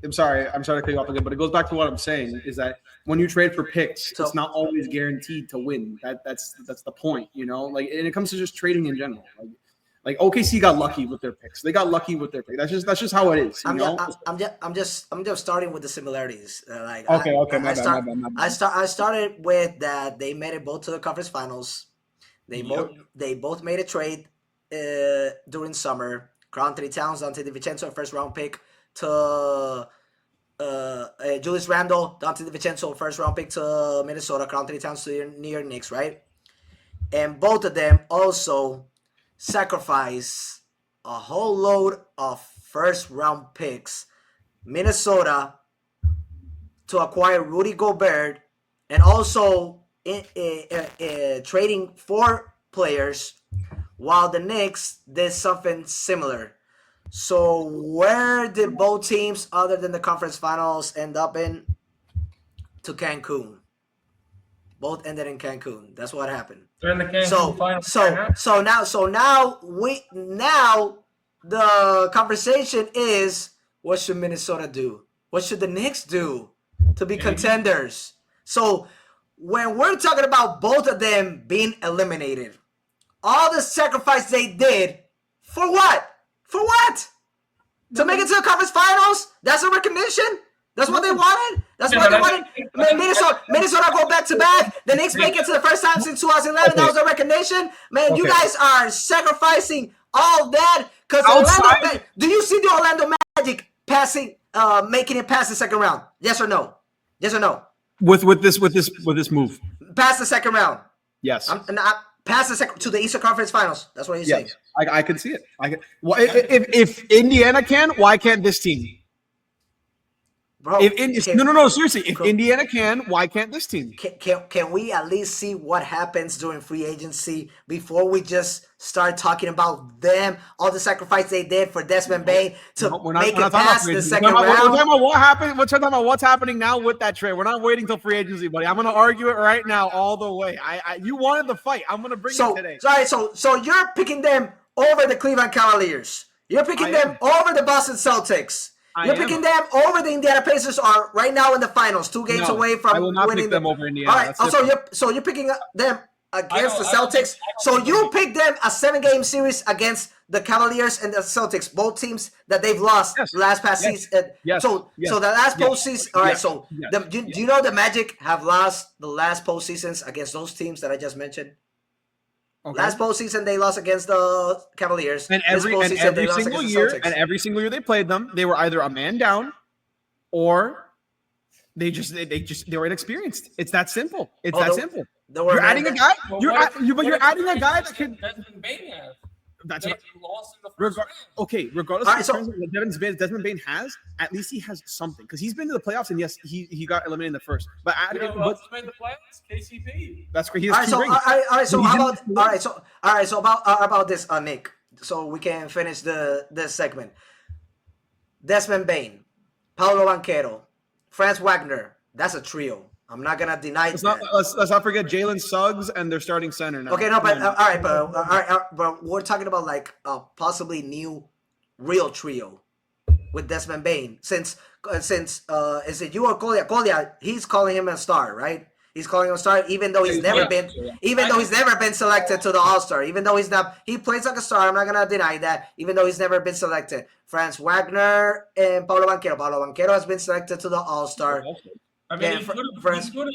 I'm sorry to cut you off again, but it goes back to what I'm saying is that when you trade for picks, it's not always guaranteed to win. That's the point, you know. Like, and it comes to just trading in general. Like OKC got lucky with their picks. They got lucky with their picks. That's just how it is. You know? I'm just starting with the similarities. I started with that they made it both to the conference finals. They both made a trade during summer. Karl Anthony Towns, Dante DiVincenzo, first round pick to Julius Randle, Dante DiVincenzo, first round pick to Minnesota. Karl Anthony Towns to New York Knicks, right? And both of them also sacrifice a whole load of first round picks, Minnesota, to acquire Rudy Gobert, and also trading 4 players, while the Knicks did something similar. So where did both teams, other than the conference finals, end up in? To Cancun. Both ended in Cancun. That's what happened. They're in the Cancun finals. So now the conversation is, what should Minnesota do? What should the Knicks do to be contenders? So when we're talking about both of them being eliminated, all the sacrifice they did, for what? For what? To make it to the conference finals? That's a recognition? That's what they wanted? That's what they wanted? Minnesota go back to back. The Knicks make it to the first time since 2011. That was a recognition? Man, you guys are sacrificing all that. Because do you see the Orlando Magic making it past the second round? Yes or no? Yes or no? With this move. Past the second round. Yes. Past the second to the Eastern Conference Finals. That's what you're saying. I can see it. Well, if Indiana can, why can't this team? Bro, no, seriously. If Indiana can, why can't this team? Can we at least see what happens during free agency before we just start talking about them, all the sacrifice they did for Desmond Bane to make it past the second round? We're talking about what happened. We're talking about what's happening now with that trade. We're not waiting till free agency, buddy. I'm going to argue it right now all the way. You wanted the fight. I'm going to bring it today. So you're picking them over the Cleveland Cavaliers. You're picking them over the Boston Celtics. You're picking them over the Indiana Pacers, are right now in the finals, 2 games away from winning. I will not pick them over Indiana. All right. So you're picking them against the Celtics. So you picked them a 7-game series against the Cavaliers and the Celtics, both teams that they've lost past season. So the last postseason. All right. So do you know the Magic have lost the last postseasons against those teams that I just mentioned? Okay. Last postseason they lost against the Cavaliers. And every single year they played them, they were either a man down or they were inexperienced. It's that simple. Simple. You're adding a guy. You're adding a guy that can. That's what, lost in the first round. Okay, regardless of what Desmond Bane has, at least he has something because he's been to the playoffs and yes, he got eliminated in the first. But made the playoffs, KCP. That's great. So about this, Nick. So we can finish this segment. Desmond Bane, Paolo Banchero, Franz Wagner. That's a trio. I'm not gonna deny let's not forget Jalen Suggs and their starting center now. Okay, no, but but we're talking about like a possibly new real trio with Desmond Bane. Since is it you or Kolya? Kolya, he's calling him a star, right? He's calling him a star, even though he's never been selected to the All-Star. Even though he plays like a star. I'm not gonna deny that. Even though he's never been selected, Franz Wagner and Paolo Banchero. Paolo Banchero has been selected to the All-Star. I mean, he could have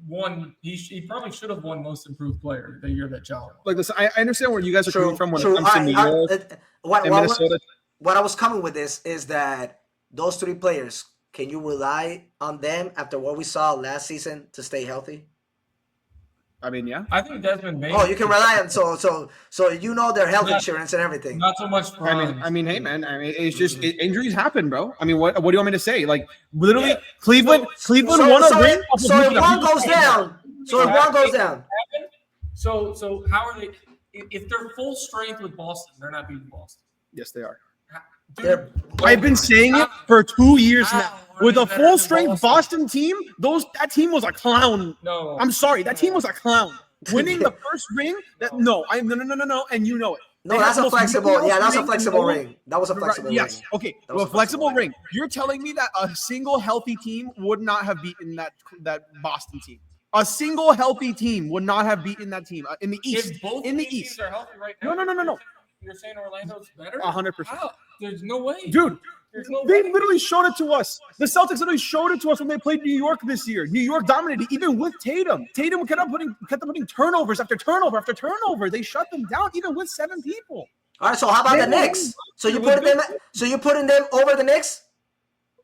won. He probably should have won Most Improved Player the year that John. Like, listen, I understand where you guys are coming from when it comes to New York and Minnesota. What I was coming with this is that those 3 players, can you rely on them after what we saw last season to stay healthy? I mean, yeah. I think Desmond Bane. Oh, you can rely on so you know their health insurance and everything. Not so much. I mean, hey man. I mean, it's just injuries happen, bro. I mean, what do you want me to say? Like, literally, Cleveland won a ring. So if one goes down, So how are they? If they're full strength with Boston, they're not beating Boston. Yes, they are. Dude, I've been saying it for 2 years now. with a full strength Boston team, that team was a clown. No, I'm sorry, that team was a clown. Winning the first ring, no, and you know it. No, that's a flexible. Yeah, that's a flexible ring. That was a flexible ring. Yes, okay. Well, flexible ring. You're telling me that a single healthy team would not have beaten that Boston team. A single healthy team would not have beaten that team in the East. If both in the teams East. are healthy right now. No. You're saying Orlando's better? 100%. There's no way, dude. No they way. Literally showed it to us. The Celtics literally showed it to us when they played New York this year. New York dominated, even with Tatum. Tatum kept on putting turnovers after turnover after turnover. They shut them down, even with 7 people. All right, so how about the Knicks? So you putting them over the Knicks?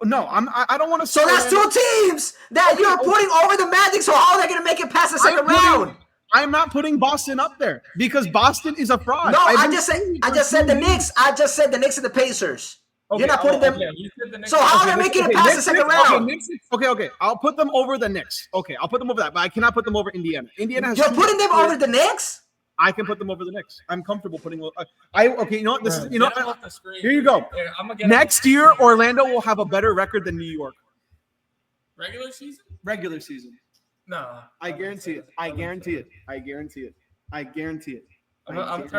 No, I don't want to. So that's 2 teams that you're putting over the Magic. So how are they going to make it past the second round? I'm not putting Boston up there because Boston is a fraud. No, I just said the Knicks. I just said the Knicks and the Pacers. Okay, you're not putting them. So how are they making it past the second round? Okay. I'll put them over the Knicks. Okay, I'll put them over that, but I cannot put them over Indiana. You're putting them over the Knicks? I can put them over the Knicks. I'm comfortable putting. Okay. You know what? This is. You know. Here you go. Next year, Orlando will have a better record than New York. Regular season. No, I guarantee it. I'm trying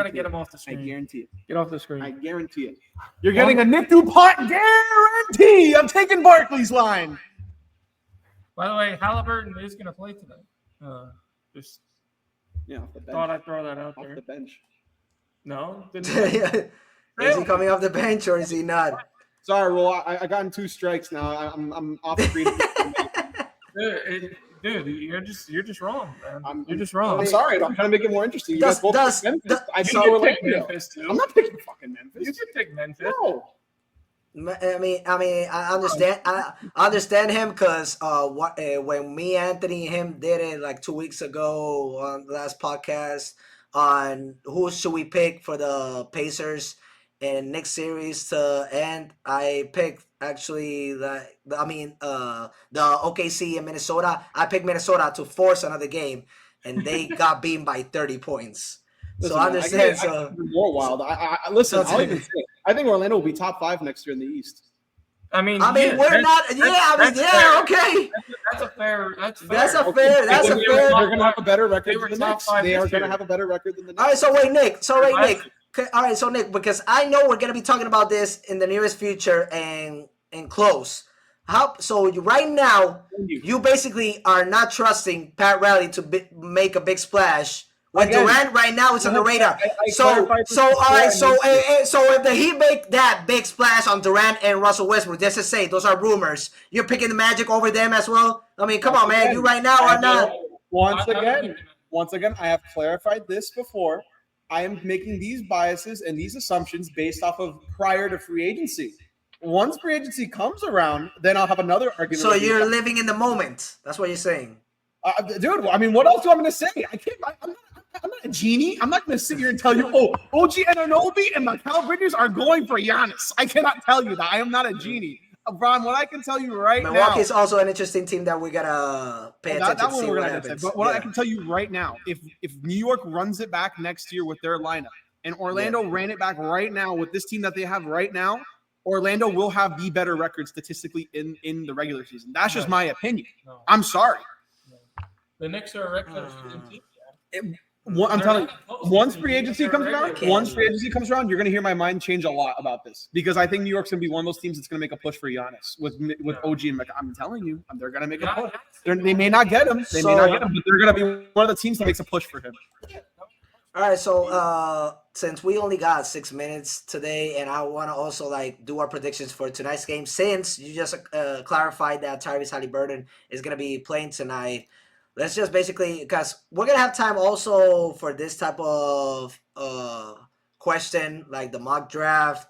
to get him off the screen. I guarantee it. Get off the screen. I guarantee it. You're getting a Nick Dupont guarantee. I'm taking Barkley's line. By the way, Halliburton is going to play tonight. Just off the bench. Thought I'd throw that out there. Off the bench. No? Is he coming off the bench or is he not? Sorry, Raul. I gotten 2 strikes now. I'm off the green. Dude, you're just wrong, man. You're just wrong. I'm sorry. I'm trying to make it more interesting. I'm not picking fucking Memphis. You should pick Memphis. No. I understand. I understand him because when me, Anthony, and him did it like 2 weeks ago on the last podcast on who should we pick for the Pacers and Knicks series to end, I picked actually the OKC and Minnesota. I picked Minnesota to force another game, and they got beaten by 30 points. Listen, so I understand. I can be more wild. Listen. I'll even say it. I think Orlando will be top 5 next year in the East. We're not. Yeah, okay. That's a fair. That's a fair. They're going to have a better record than the Knicks. They are going to have a better record than the Knicks. All right. So wait, Nick. Okay, all right. So Nick, because I know we're going to be talking about this in the nearest future and close. Right now, you basically are not trusting Pat Riley to make a big splash. When Durant right now is on the radar. So if the Heat make that big splash on Durant and Russell Westbrook, just to say those are rumors, you're picking the Magic over them as well? I mean, come on, man. You right now are not. Once again, I have clarified this before. I am making these biases and these assumptions based off of prior to free agency. Once free agency comes around, then I'll have another argument. So you're living in the moment. That's what you're saying. Dude, I mean, what else do I going to say? I'm not a genie. I'm not going to sit here and tell you, OG Anunoby and Mikal Bridges are going for Giannis. I cannot tell you that. I am not a genie. Brian, what I can tell you right now. Milwaukee is also an interesting team that we got to pay attention to see what happens. But what I can tell you right now, if New York runs it back next year with their lineup and Orlando ran it back right now with this team that they have right now, Orlando will have the better record statistically in the regular season. That's just my opinion. No. I'm sorry. No. The Knicks are a regular season team. I'm telling you, once free agency comes around, you're going to hear my mind change a lot about this because I think New York's going to be one of those teams that's going to make a push for Giannis with OG and Mecca. I'm telling you, they're going to make a push. They may not get him. But they're going to be one of the teams that makes a push for him. All right, so since we only got 6 minutes today, and I want to also do our predictions for tonight's game, since you just clarified that Tyrese Halliburton is going to be playing tonight. Let's just basically, because we're going to have time also for this type of question, like the mock draft.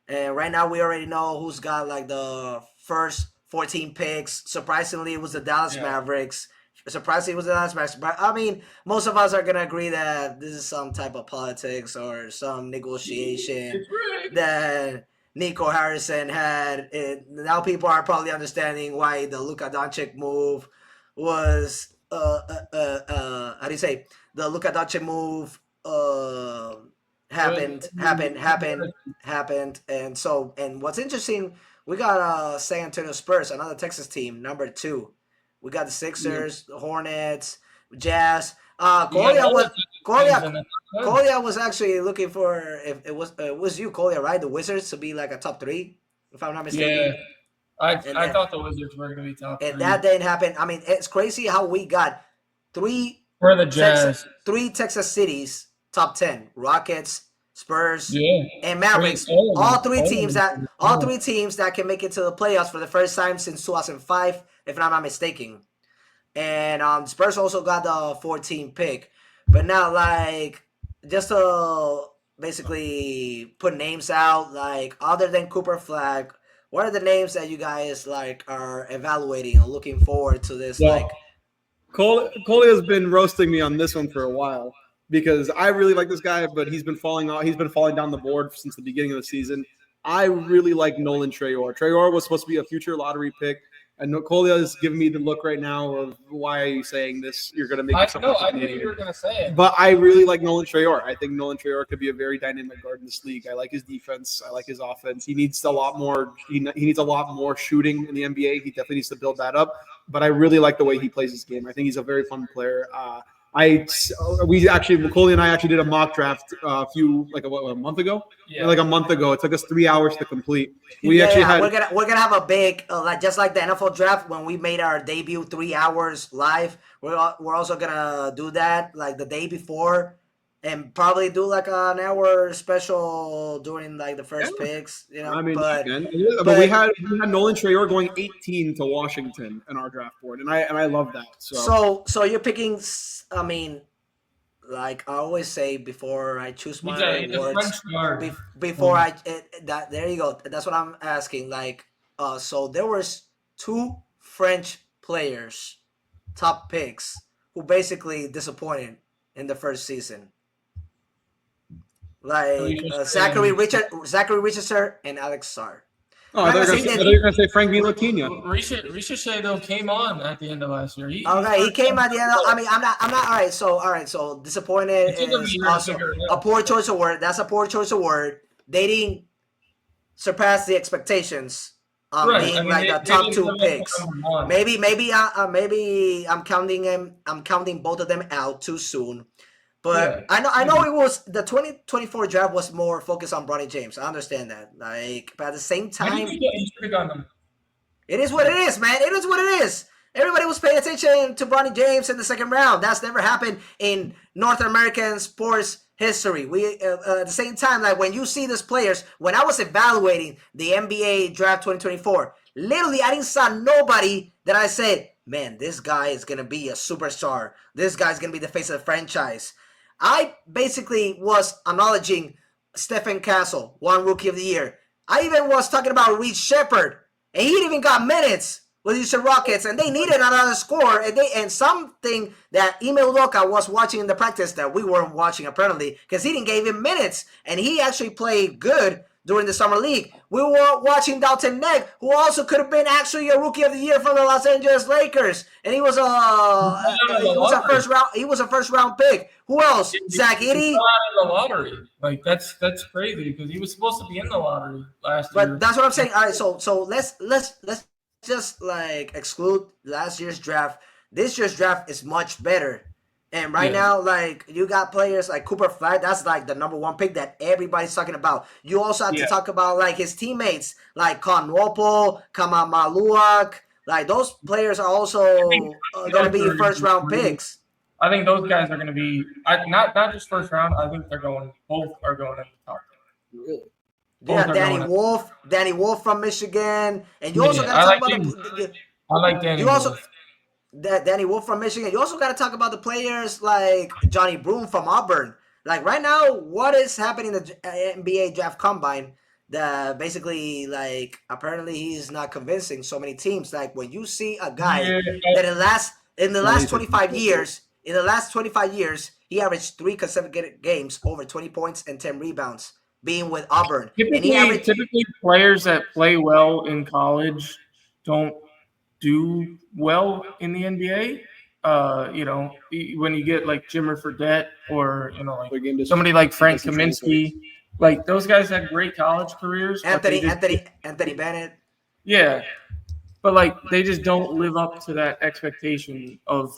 And right now we already know who's got the first 14 picks. Surprisingly, it was the Dallas Mavericks. Surprisingly, it was the Dallas Mavericks. But, I mean, most of us are going to agree that this is some type of politics or some negotiation that Nico Harrison had. Now people are probably understanding why the Luka Doncic move was... how do you say? The Luka Doncic move happened. And what's interesting We got San Antonio Spurs, another Texas team, number 2. We got the Sixers, the Hornets, Jazz. Kolya was actually looking for, if it was you, Kolya, right? The Wizards to be like a top 3, if I'm not mistaken. Yeah, I thought the Wizards were going to be top 3. And that didn't happen. I mean, it's crazy how we got 3 for the Jazz, 3 Texas cities top 10: Rockets, Spurs, and Mavericks. All three teams that can make it to the playoffs for the first time since 2005, if I'm not mistaken. And Spurs also got the 14 pick. But now, like, just to basically put names out, like, other than Cooper Flag, what are the names that you guys like are evaluating or looking forward to this? Well, Kolya has been roasting me on this one for a while because I really like this guy, but he's been falling down the board since the beginning of the season. I really like Nolan Traore. Traore was supposed to be a future lottery pick. And Kolya is giving me the look right now of why are you saying this? You're going to make yourself I knew you were going to say it. But I really like Nolan Traore. I think Nolan Traore could be a very dynamic guard in this league. I like his defense. I like his offense. He needs a lot more. He needs a lot more shooting in the NBA. He definitely needs to build that up. But I really like the way he plays his game. I think he's a very fun player. Kolya and I actually did a mock draft a month ago. Yeah. Like a month ago. It took us 3 hours to complete. We're gonna have a big just like the NFL draft when we made our debut 3 hours live. We're also gonna do that like the day before, and probably do like an hour special during like the first picks. You know, I mean, but we had Nolan Traore going 18 to Washington in our draft board, and I love that. So you're picking. I mean, like I always say before I choose my words, there you go. That's what I'm asking. Like, so there was 2 French players, top picks, who basically disappointed in the first season. Like Zachary Richardson and Alex Sarr. Oh, I thought you were going to say Frank Ntilikina. Ricochet though came on at the end of last year. He came at the end. I mean, I'm not. All right. So disappointed is also a poor choice of word. That's a poor choice of word. They didn't surpass the expectations of being the top 2 picks. Maybe I'm counting both of them out too soon. But I know it was the 2024 draft was more focused on Bronny James. I understand that. Like, but at the same time, it is what it is, man. It is what it is. Everybody was paying attention to Bronny James in the second round. That's never happened in North American sports history. We at the same time, like when you see these players, when I was evaluating the NBA draft 2024, literally I didn't saw nobody that I said, man, this guy is gonna be a superstar. This guy's gonna be the face of the franchise. I basically was acknowledging Stephen Castle, one Rookie of the Year. I even was talking about Reed Shepherd, and he even got minutes with the Houston Rockets, and they needed another score. And something that Ime Udoka was watching in the practice that we weren't watching apparently, because he didn't give him minutes, and he actually played good during the summer league. We were watching Dalton Neck, who also could have been actually a Rookie of the Year for the Los Angeles Lakers, and he was a first round pick. Who else? Zach Edey. In the lottery, like that's crazy because he was supposed to be in the lottery last year. But that's what I'm saying. All right, so let's just like exclude last year's draft. This year's draft is much better. And right now, like, you got players like Cooper Flag. That's like the number 1 pick that everybody's talking about. You also have to talk about like his teammates, like Konwopo, Kamamaluak. Like those players are also going to be first round picks. I think those guys are going to be not just first round. I think both are going at the top. Really? Danny Wolf from Michigan, and you also got to talk about I like Danny Wolf. Danny Wolf from Michigan. You also got to talk about the players like Johnny Broom from Auburn. Like right now, what is happening in the NBA draft combine? That basically, like, apparently he's not convincing so many teams. Like when you see a guy that in the last 25 years, he averaged 3 consecutive games over 20 points and 10 rebounds, being with Auburn. Typically, players that play well in college don't do well in the NBA. When you get like Jimmer Fredette or like somebody like Frank Kaminsky, like those guys had great college careers. Anthony Bennett. Yeah, but like they just don't live up to that expectation of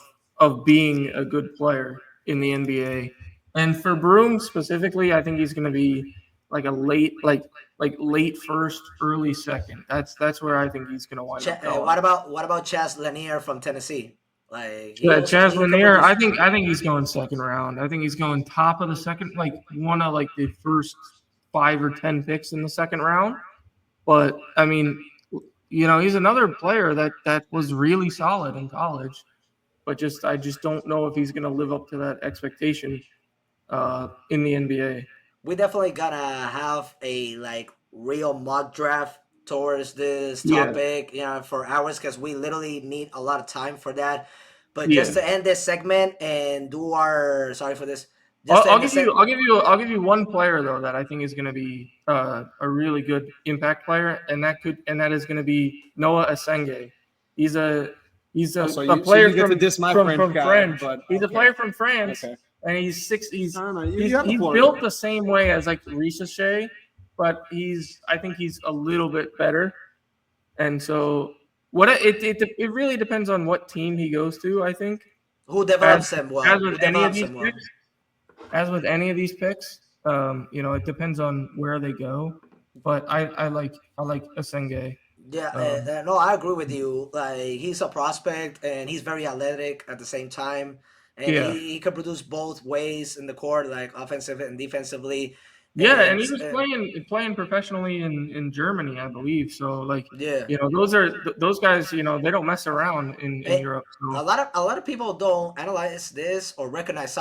being a good player in the NBA. And for Broom specifically, I think he's going to be like a late first, early second. That's where I think he's going to wind up going. What about Chaz Lanier from Tennessee? Like Chaz he could Lanier, produce. I think he's going second round. I think he's going top of the second, like one of like the first 5 or 10 picks in the second round. But I mean, he's another player that was really solid in college, but I just don't know if he's going to live up to that expectation in the NBA. We definitely gonna have a like real mock draft towards this Yeah. topic, for hours because we literally need a lot of time for that. But Yeah. just to end this segment and do our sorry for this. I'll give you one player though that I think is going to be a really good impact player, and that is going to be Noah Asenge. He's a player from France. But he's a player from France, and he's built the same way as like Risache, but I think he's a little bit better. And so it really depends on what team he goes to. I think who develops him well. As with any of these picks, it depends on where they go. But I like Asenge. Yeah, no, I agree with you. Like he's a prospect and he's very athletic at the same time, and he can produce both ways in the court, like offensive and defensively. Yeah, and he was playing professionally in Germany, I believe. So those guys, they don't mess around in Europe. So. A lot of people don't analyze this or recognize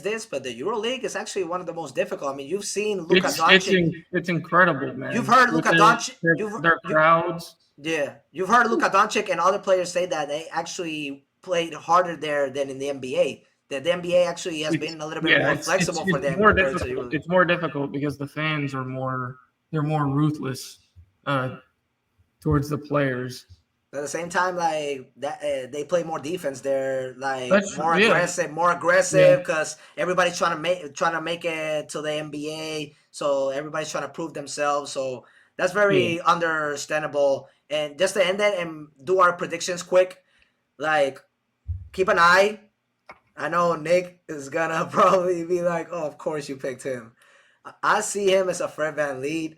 this, but the EuroLeague is actually one of the most difficult. I mean, you've seen Luka Doncic. It's incredible, man. You've heard Luka Doncic. Their crowds. Yeah, you've heard Luka Doncic and other players say that they actually played harder there than in the NBA. That the NBA actually has been a little bit more flexible for them. It's more difficult because the fans are more ruthless towards the players. At the same time, like that, they play more defense. They're like more aggressive because everybody's trying to make it to the NBA. So everybody's trying to prove themselves. So that's very understandable. And just to end it and do our predictions quick, like keep an eye. I know Nick is gonna probably be like, "Oh, of course you picked him." I see him as a Fred VanVleet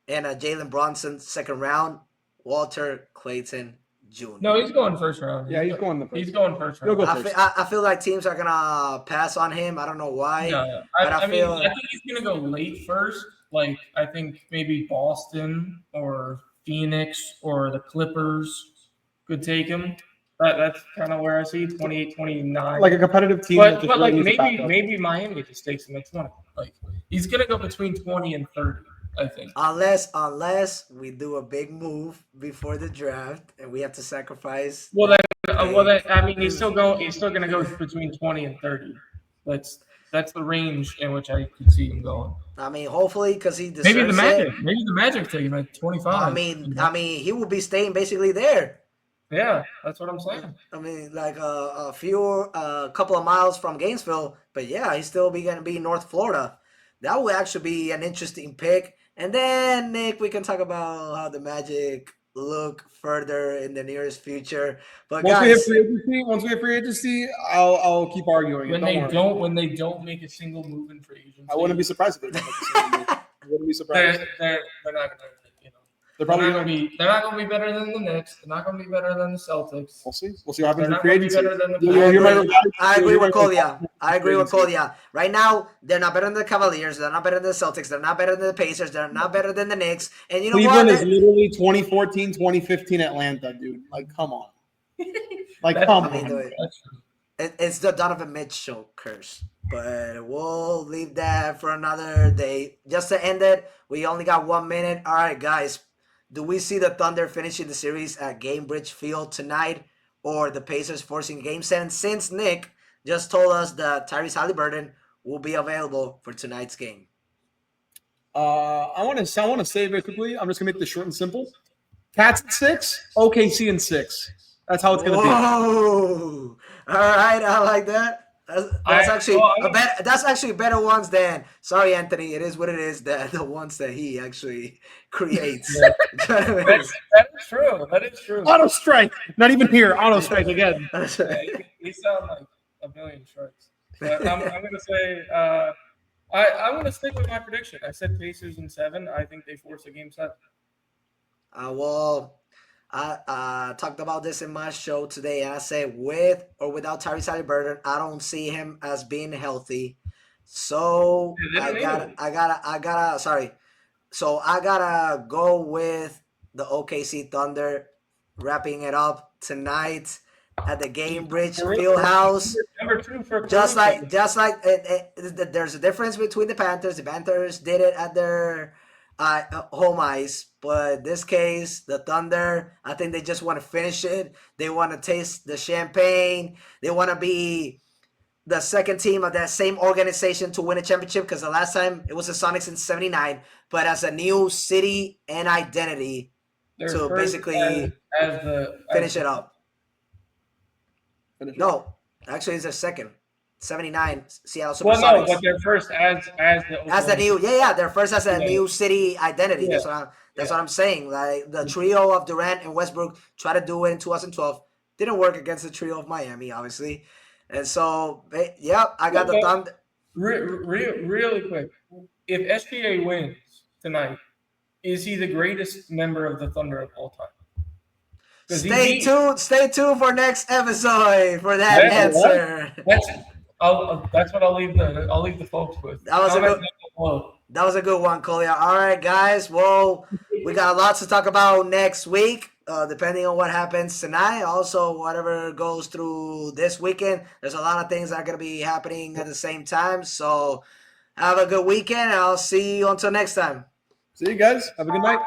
and a Jalen Brunson second round. Walter Clayton Jr. No, he's going first round. Yeah, he's going first round. I feel like teams are gonna pass on him. I don't know why. No. I think he's gonna go late first. Like I think maybe Boston or Phoenix or the Clippers could take him. That's kind of where I see 28, 29. Like a competitive team. But like maybe Miami just takes him at 20. Like he's gonna go between 20 and 30, I think. Unless we do a big move before the draft and we have to sacrifice. Well then I mean he's still gonna go between 20 and 30. That's the range in which I could see him going. I mean, hopefully, because he deserves maybe the Magic take him at 25. I mean, he will be staying basically there. Yeah, that's what I'm saying. I mean, like a couple of miles from Gainesville, but yeah, he's still gonna be in North Florida. That would actually be an interesting pick. And then Nick, we can talk about how the Magic look further in the nearest future. But once we have free agency, I'll keep arguing. When they don't make a single move in free agency, I wouldn't be surprised if they don't make a single move. I wouldn't be surprised. They're not going to. They're not going to be better than the Knicks. They're not going to be better than the Celtics. We'll see. We'll see what happens in free agency. I agree with Kolya. Right now, they're not better than the Cavaliers. They're not better than the Celtics. They're not better than the Pacers. They're not better than the Knicks. And you know Cleveland what? is literally 2014, 2015 Atlanta, dude. Like, come on. It's the Donovan Mitchell curse. But we'll leave that for another day. Just to end it, we only got 1 minute. All right, guys. Do we see the Thunder finishing the series at Gainbridge Field tonight, or the Pacers forcing Game 7? Since Nick just told us that Tyrese Haliburton will be available for tonight's game. I want to say very quickly. I'm just gonna make this short and simple. Cats at 6, OKC in 6. That's how it's gonna be. Whoa! All right, I like that. That's actually better ones than. Sorry, Anthony. It is what it is. The ones that he actually creates. Yeah. That is true. That is true. Auto strike. Not even here. Auto strike again. Yeah, he sounds like a million strikes. But I'm going to say I'm going to stick with my prediction. I said Pacers in 7. I think they force a game 7. I talked about this in my show today. I said with or without Tyrese Haliburton, I don't see him as being healthy. So I gotta go with the OKC Thunder, wrapping it up tonight at the Gainbridge Fieldhouse. Just like there's a difference between the Panthers. The Panthers did it at their home ice, but this case, the Thunder, I think they just want to finish it. They want to taste the champagne. They want to be the second team of that same organization to win a championship, because the last time it was the Sonics in '79, but as a new city and identity to basically finish it up. No, actually, it's their second. 79 Seattle Supersonics. Well, no, but they're first as the new they're first as a new city identity. Yeah. That's what I'm saying. Like the trio of Durant and Westbrook tried to do it in 2012, didn't work against the trio of Miami, obviously, and so I got the Thunder. Really quick, if SGA wins tonight, is he the greatest member of the Thunder of all time? Stay tuned for next episode for that answer. That's what I'll leave the folks with. That was a good one, Kolya. All right, guys. Well, we got lots to talk about next week, depending on what happens tonight. Also, whatever goes through this weekend. There's a lot of things that are going to be happening at the same time. So have a good weekend. I'll see you until next time. See you guys. Have a good night.